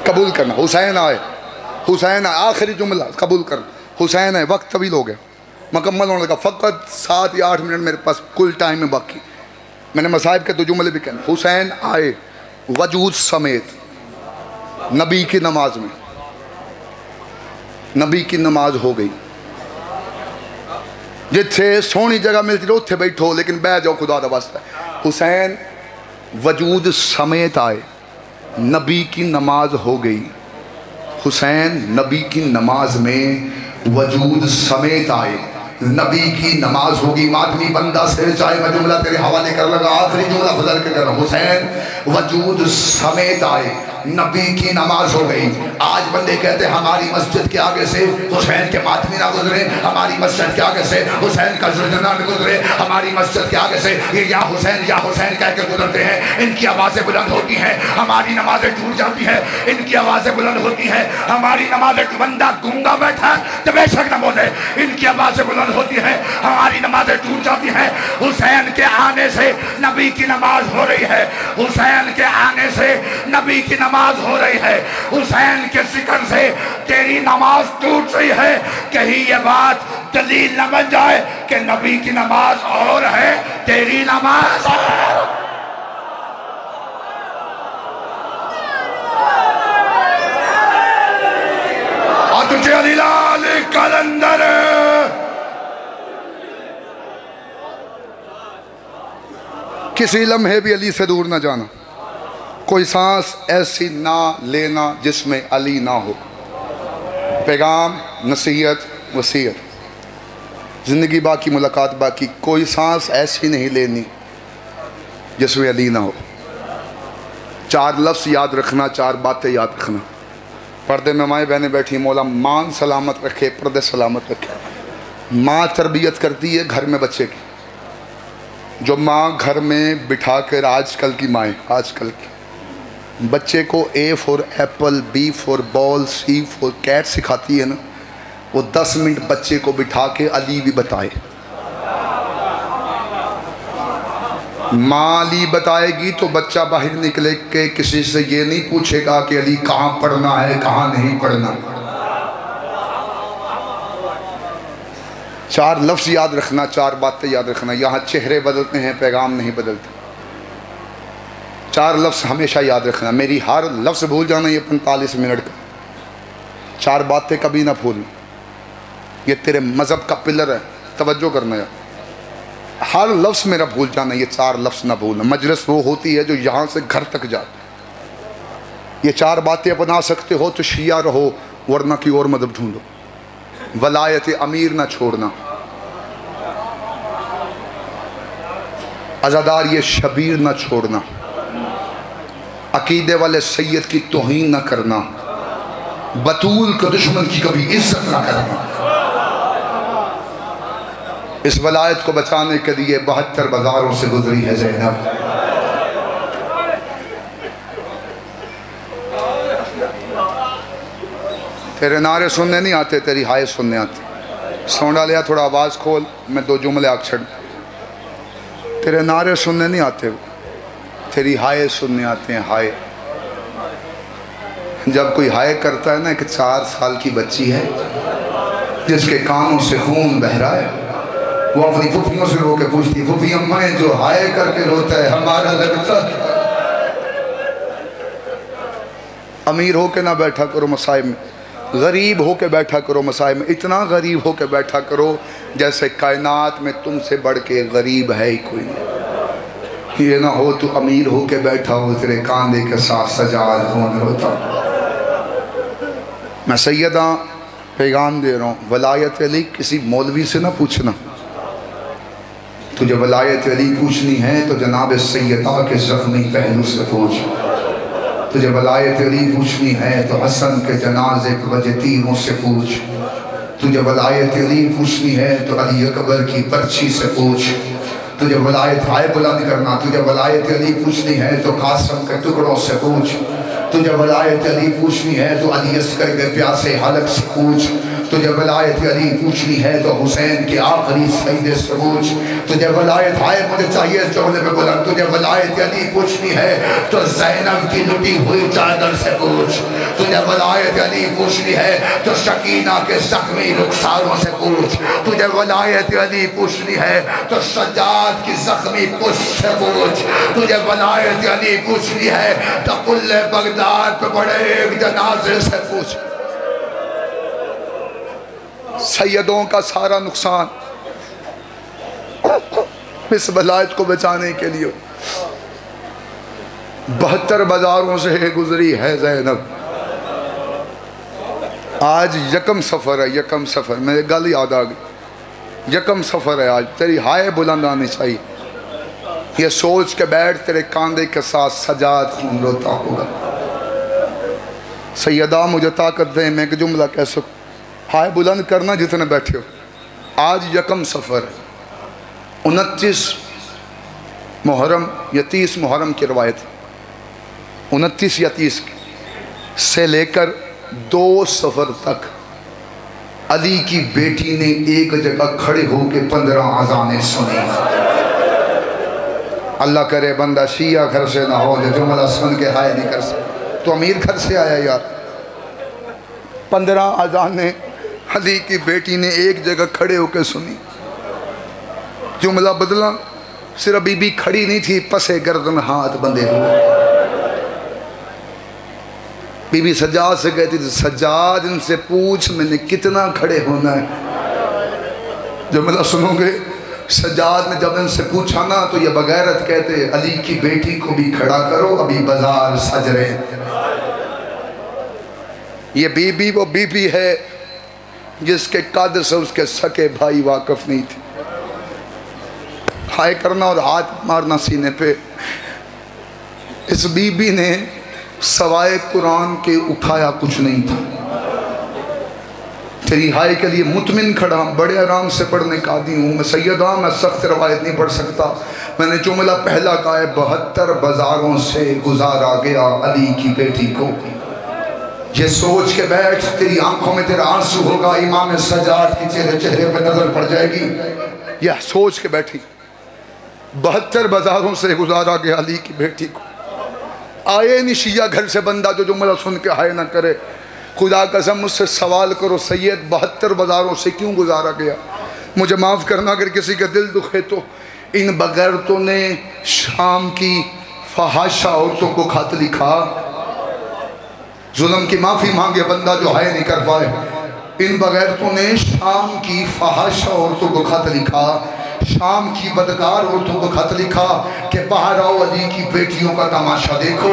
कबूल करना। हुसैन आए, हुसैन आए, आखिरी जुमला कबूल करना। हुसैन आए, वक्त तवील हो गया, मुकम्मल होने का, फ़कत 7 या 8 मिनट मेरे पास कुल टाइम में बाकी। मैंने मसाइब के 2 जुमले भी कहने। हुसैन आए, वजूद समेत नबी की नमाज में, नबी की नमाज हो गई। जिथे सोहनी जगह मिलती रहो उत्थे बैठो, लेकिन बह जाओ खुदा दा वास्ता। हुसैन वजूद समेत आए, नबी की नमाज हो गई। हुसैन नबी की नमाज में वजूद समेत आए, नबी की नमाज होगी। मातमी बंदा से चाहे मैं जुमला तेरे हवाले कर लगा, आखिरी जुमला बदल के कर रहा हूँ। हुसैन वजूद समेत आए, नबी की नमाज हो गई। आज बंदे कहते हैं हमारी मस्जिद के आगे से हुसैन के मातमी ना गुजरे, हमारी मस्जिद के आगे से हुसैन का जुलजना न गुजरे, हमारी मस्जिद के आगे से ये या हुसैन कह के गुजरते हैं। इनकी आवाज़ें बुलंद होती हैं, हमारी नमाजें टूट जाती हैं। इनकी आवाज़ें बुलंद होती हैं, हमारी नमाजें, बंदा गूंगा बैठा तो बेशक न बोले, इनकी आवाज़ें बुलंद होती हैं, हमारी नमाजें टूट जाती हैं। हुसैन के आने से नबी की नमाज हो रही है, हुसैन के आने से नबी की नमाज हो रही है, हुसैन के जिक्र से तेरी नमाज टूट रही है। कहीं ये बात दलील न बन जाए कि नबी की नमाज और है, तेरी नमाज और। तुझे अलीलाल कलंदर किसी लम्हे भी अली से दूर ना जाना, कोई सांस ऐसी ना लेना जिसमें अली ना हो। पैगाम, नसीहत, वसीयत, ज़िंदगी बाकी, मुलाकात बाकी, कोई सांस ऐसी नहीं लेनी जिसमें अली ना हो। 4 लफ्ज़ याद रखना, 4 बातें याद रखना। पर्दे में माएँ बहनें बैठी, मौला मान सलामत रखे, पर्दे सलामत रखे। माँ तरबियत करती है घर में बच्चे की, जो माँ घर में बिठा कर, आजकल की माएँ, आजकल की बच्चे को A for apple, B for ball, C for cat सिखाती है ना, वो 10 मिनट बच्चे को बिठा के अली भी बताए। माँ अली बताएगी तो बच्चा बाहर निकले के किसी से ये नहीं पूछेगा कि अली कहाँ पढ़ना है, कहाँ नहीं पढ़ना। 4 लफ्ज़ याद रखना, 4 बातें याद रखना। यहाँ चेहरे बदलते हैं, पैगाम नहीं बदलते। 4 लफ्ज़ हमेशा याद रखना। मेरी हर लफ्ज़ भूल जाना, ये 45 मिनट का। 4 बातें कभी ना भूलना, ये तेरे मज़हब का पिलर है, तवज्जो करना यार। हर लफ्ज़ मेरा भूल जाना, ये 4 लफ्ज़ ना भूलना। मजलिस वो होती है जो यहाँ से घर तक जाती। ये 4 बातें अपना सकते हो तो शिया रहो, वरना की और मदद ढूंढो। वलायत अमीर ना छोड़ना, अज़ादार ये शबीर ना छोड़ना, अकीदे वाले सैयद की तौहीन ना करना, बतूल के दुश्मन की कभी इज्जत ना करना। इस वलायत को बचाने के लिए 72 बाजारों से गुजरी है ज़ैनब। तेरे नारे सुनने नहीं आते, तेरी हाय सुनने आती। सोना लिया, थोड़ा आवाज़ खोल, मैं 2 जुमले आग छड़। तेरे नारे सुनने नहीं आते, तेरी हाय सुनने आते हैं। हाय, जब कोई हाय करता है ना, कि 4 साल की बच्ची है जिसके कानों से खून बह रहा है, वो अपनी फुफियों से रो के पूछती, फुफी अम्मा जो हाय करके रोता है हमारा लगता है। अमीर हो के ना बैठा करो मसाइब में, गरीब हो के बैठा करो मसाइब में। इतना गरीब हो के बैठा करो जैसे कायनात में तुमसे बढ़ के गरीब है ही कोई नहीं। ये ना हो तो अमीर हो के बैठा हो, तेरे कांधे के साथ सजाद कौन रोता। मैं सैयदा पैगाम दे रहा हूँ, वलायत अली किसी मौलवी से ना पूछना। तुझे वलायत अली पूछनी है तो जनाब सैयदा के ज़ख्मी पहलू से पूछ। तुझे वलायत अली पूछनी है तो हसन के जनाजे के वजह तीरों से पूछ। तुझे वलायत अली पूछनी है तो अली अकबर की पर्ची से पूछ। तुझे वलायत हाय बुलंद करना, तुझे वलायत अली पूछनी है तो कासम के टुकड़ों से पूछ। तुझे वलायत अली पूछनी है तो अली अस्कर के प्यासे हलक से पूछ। तुझे वलायत अली पूछनी है तो हुसैन के आखिरी सजदे से पूछ। तुझे वलायत हाय मुझे चाहिए चौले पे बोला, तुझे वलायत अली पूछनी है तो ज़ैनब की लुटी हुई चादर से पूछ। तुझे वलायत अली पूछनी है तो शकीना के जख्मी रुखसारों से पूछ। तुझे वलायत अली पूछनी है तो सज्जाद की जख्मी पुष्प से पूछ। तुझे वलायत अली पूछनी है तो कुल्ले बगदाद पे बड़े एक जनाजे से पूछ। सैयदों का सारा नुकसान इस वलायत को बचाने के लिए 72 बाजारों से गुजरी है ज़ैनब। आज यकम सफ़र है, यकम सफ़र, मेरे गल याद आ गई, यकम सफ़र है आज। तेरी हाय बुलंद आनी चाहिए। ये सोच के बैठ तेरे कांधे के साथ सजाद खून रोता होगा। सैयदा मुझे ताकत दे मैं एक जुमला कह सकूँ। हाय बुलंद करना जितने बैठे हो। आज यकम सफ़र है, 29 मुहर्रम या 30 मुहर्रम की रवायत, 29 या 30 से लेकर 2 सफ़र तक अली की बेटी ने एक जगह खड़े होकर 15 अज़ानें सुनी। अल्लाह करे बंदा शिया घर से ना हो जो जुमला सुन के हाय नहीं कर सकता। तो अमीर घर से आया यार। 15 अज़ानें अली की बेटी ने एक जगह खड़े होकर सुनी। जुमला बदला, सिर्फ बीबी खड़ी नहीं थी, पसे गर्दन हाथ बंधे हुए। बीबी सज्जाद से कहती थी, सज्जाद इनसे पूछ मैंने कितना खड़े होना है। जुमला सुनोगे, सज्जाद ने जब इनसे पूछा ना तो ये बगैरत कहते अली की बेटी को भी खड़ा करो, अभी बाजार सज रहे। ये बीबी वो बीबी है जिसके कद से उसके सके भाई वाकिफ नहीं थे। हाय करना और हाथ मारना सीने पे। इस बीबी ने सवाए कुरान के उठाया कुछ नहीं था। तेरी हाय के लिए मुतमिन खड़ा, बड़े आराम से पढ़ने का आदी हूँ मैं सैयदा, मैं सख्त रवायत नहीं पढ़ सकता। मैंने जुमला पहला कहा है, 72 बाजारों से गुजारा गया अली की बेटी को। ये सोच के बैठ, तेरी आंखों में तेरा आंसू होगा, इमाम सज्जाद की चेहरे पे नजर पड़ जाएगी। यह सोच के बैठी, 72 बाजारों से गुजारा गया अली की बेटी को। आए नहीं शिया घर से बंदा जो जुमला सुन के हाय ना करे। खुदा कसम मुझसे सवाल करो, सैयद 72 बाजारों से क्यों गुजारा गया? मुझे माफ़ करना अगर किसी का दिल दुखे तो। इन बगैरतों ने शाम की फहाशा औरतों को खत लिखा। जुल्म की माफ़ी मांगे बंदा जो हाय नहीं कर पाए। इन बगैरतों ने शाम की फहाशा औरतों को खत लिखा, शाम की बदकार औरतों को खत लिखा कि बाहर आओ अली की बेटियों का तमाशा देखो।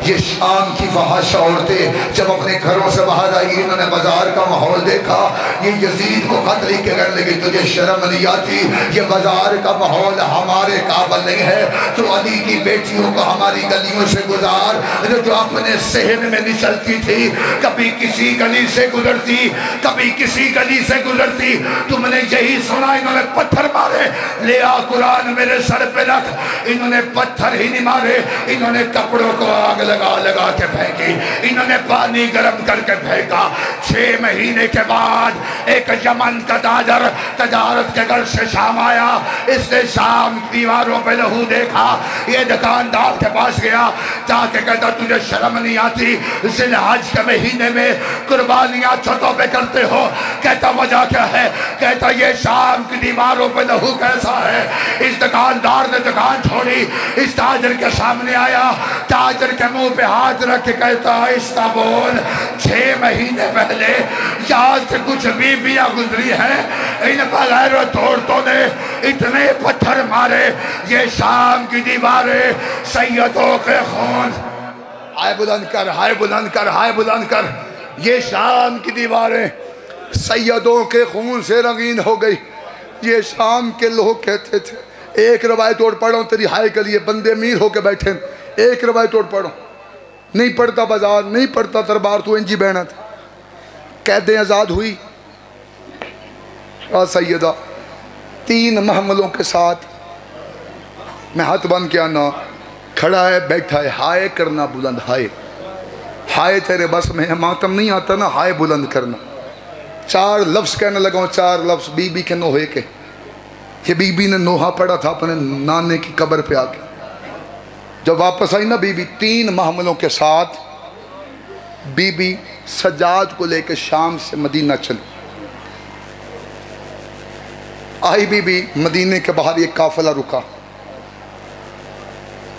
ये शाम की फहाशा औरतें जब अपने घरों से बाहर आई, इन्होंने बाजार का माहौल देखा। ये यजीद को खत लिख के कहने लगी तुझे शर्म नहीं आती? ये बाजार का माहौल हमारे काबिल नहीं है, तो अली की बेटियों को हमारी गलियों से गुजार। जो अपने सहन में नहीं चलती थी, कभी किसी गली से गुजरती, कभी किसी गली से गुजरती। तुमने यही सुना इन्होंने पत्थर मारे, ले आ कुरान मेरे सर पे रख। इन्होंने पत्थर ही नहीं मारे, इन्होंने कपड़ों को आग लगा लगा के फेंकी, इन्होंने पानी गर्म करके फेंका। 6 महीने के बाद एक यमन का ताजर तजारत के घर से शाम आया। इसने शाम दीवारों पे लहू देखा। ये दुकानदार के पास गया, जाके कहता तुझे शर्म नहीं आती? जिलहज के महीने में कुर्बानियां छतों पे करते हो। कहता वजह क्या है? कहता ये शाम की दीवारों पे लहू कैसा है? इस दुकानदार ने दुकान छोड़ी, इस ताजर के सामने आया, ताजर के मुंह पे हाथ रख के कहता आहिस्ता बोल, 6 महीने पहले यहाँ से कुछ बीबियां गुजरी हैं, इन बगैरत औरतों ने इतने पत्थर मारे। ये शाम की दीवारें सैयदों के खून, हाय बुलंद कर, हाय बुलंद कर, हाय बुलंद कर। ये शाम की दीवारें सैयदों के खून से रंगीन हो गई। ये शाम के लोग कहते थे, एक रवायत और पढ़ो तेरी हाय के लिए, बंदे अमीर होके बैठे, एक रवायत और पढ़ो। नहीं पढ़ता बाजार, नहीं पढ़ता दरबार, तो इंजी बहना था। कैदें आज़ाद हुई सैयदा 3 महमलों के साथ। मैं हाथ बंद किया ना, खड़ा है बैठा है, हाय करना बुलंद, हाय हाय तेरे बस में है। मातम नहीं आता ना, हाय बुलंद करना। 4 लफ्ज़ कहने लगा, 4 लफ्ज़ बीबी के नोहे के। ये बीबी ने नोहा पढ़ा था अपने नाने की कब्र पे आके। जब वापस आई ना बीबी 3 महमलों के साथ, बीबी सज्जाद को लेकर शाम से मदीना चली। आई बीबी, मदीने के बाहर एक काफिला रुका।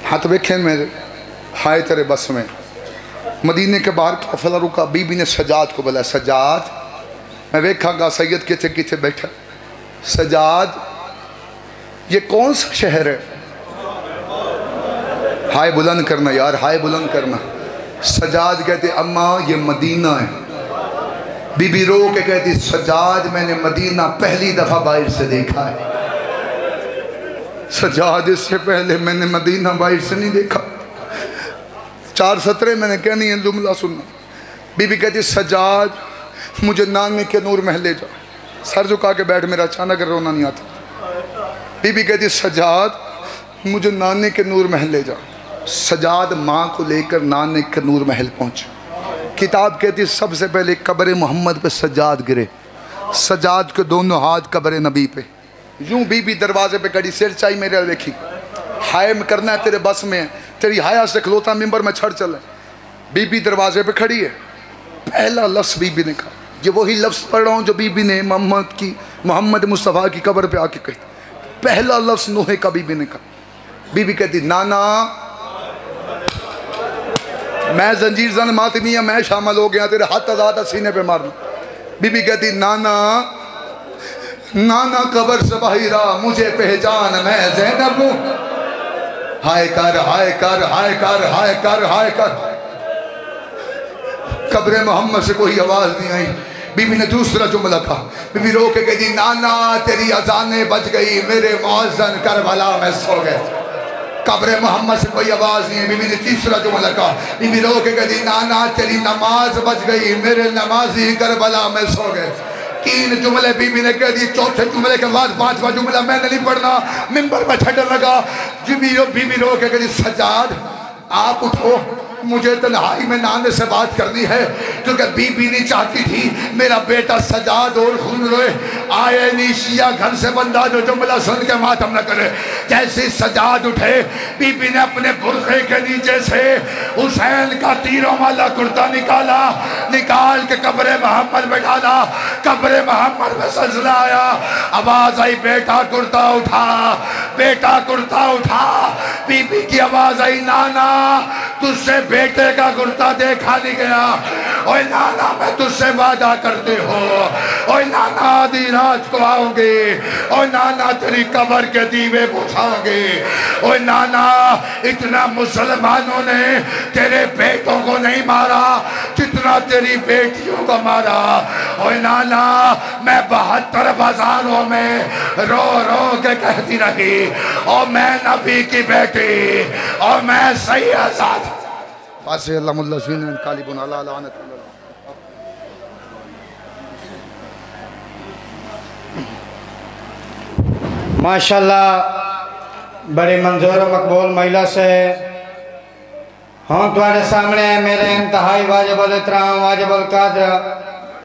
हाथ वेखे मेरे, हाय तेरे बस में। मदीने के बाहर काफिला रुका। बीबी ने सज्जाद को बोला, सज्जाद मैं वेखागा सैयद किथे किथे बैठा। सज्जाद ये कौन सा शहर है? हाय बुलंद करना यार, हाय बुलंद करना। सज्जाद कहते अम्मा ये मदीना है। बीबी रो के कहती सज्जाद मैंने मदीना पहली दफा बाहर से देखा है। सज्जाद इससे पहले मैंने मदीना बाहर से नहीं देखा। 4 सतरें मैंने कहनी है, जुमला सुनना। बीबी कहती सज्जाद मुझे नानी के नूर महल ले जा। सर झुका के बैठ, मेरा अचानक रोना नहीं आता। बीबी कहती सज्जाद मुझे नानी के नूर महल ले जा। सज्जाद माँ को लेकर नानी के नूर महल पहुँचे। किताब कहती सबसे पहले कब्र मोहम्मद पे सज्जाद गिरे। सज्जाद के दोनों हाथ कब्र नबी पे। यूं बीबी दरवाजे पे खड़ी, सिर चाई मेरे देखी, हाय में करना है तेरे बस में है, तेरी हाया से खलोता मिंबर में छड़ चले। बीबी दरवाजे पे खड़ी है। पहला लफ्ज़ बीबी ने कहा, ये वही लफ्ज़ पढ़ रहा हूँ जो बीबी ने मोहम्मद मुस्तफ़ा की कब्र पे आके कही। पहला लफ्ज़ नूहे का बीबी ने कहा। बीबी कहती नाना मैं जंजीर जन मातमिया मैं शामिल हो गया, तेरे हाथ आज़ाद सीने पे मारना। बीबी कहती नाना नाना कब्र से बाहिरा मुझे पहचान मैं ज़ैनब हूँ। हाय कर हाय कर हाय कर हाय कर हाय कर। कब्र मोहम्मद से कोई आवाज़ नहीं आई। बीबी ने दूसरा जुमला कहा। बीबी रो के कहती नाना तेरी अजानें बज गई, मेरे मुअज्जिन करबला में सो गए। कब्र मोहम्मद से कोई आवाज़ नहीं है। बीबी ने तीसरा जुमला कहा। बीबी रो के कहती नाना तेरी नमाज बज गई, मेरे नमाजी करबला में सो गए। 3 जुमले बीबी ने कह दिए। चौथे जुमले के बाद 5वां जुमला मैंने नहीं पढ़ना, मिंबर पर छड़ने लगा। बीबी रो के कहती सज्जाद आप उठो, मुझे तन्हाई में नाने से बात करनी है, क्योंकि बीबी नहीं चाहती थी मेरा बेटा सज्जाद और खून रोए। आए निशिया घर से बंदा जो जुमला सुन के मातम न करे। जैसे सज्जाद उठे, बीबी ने अपने बुर्खे के नीचे से हुसैन का तीरों वाला कुर्ता निकाला, निकाल के कब्र मोहम्मद में डाला। कब्र मोहम्मद में सजदा आया। आवाज आई बेटा कुर्ता उठा, बेटा कुर्ता उठा। बीबी की आवाज आई नाना तुझसे बेटे का कुर्ता देखा नहीं गया। ओए नाना मैं तुझसे वादा करती हूँ, ओए नाना आधी रात को आऊंगी, ओए नाना तेरी कब्र के दीवे बुझाऊंगी। ओए नाना इतना मुसलमानों ने तेरे बेटों को नहीं मारा जितना तेरी बेटियों को मारा। ओए नाना मैं 72 बाजारों में रो रो के कहती रही और मैं नबी की बेटी और मैं सही आजाद पासे अल्लाह काली बुना लानत। माशाल्लाह बड़ी मंजूर मकबूल महिला से हम तुम्हारे सामने मेरे इंतहाई वाजिबुल इहतराम वाजिबुल कद्र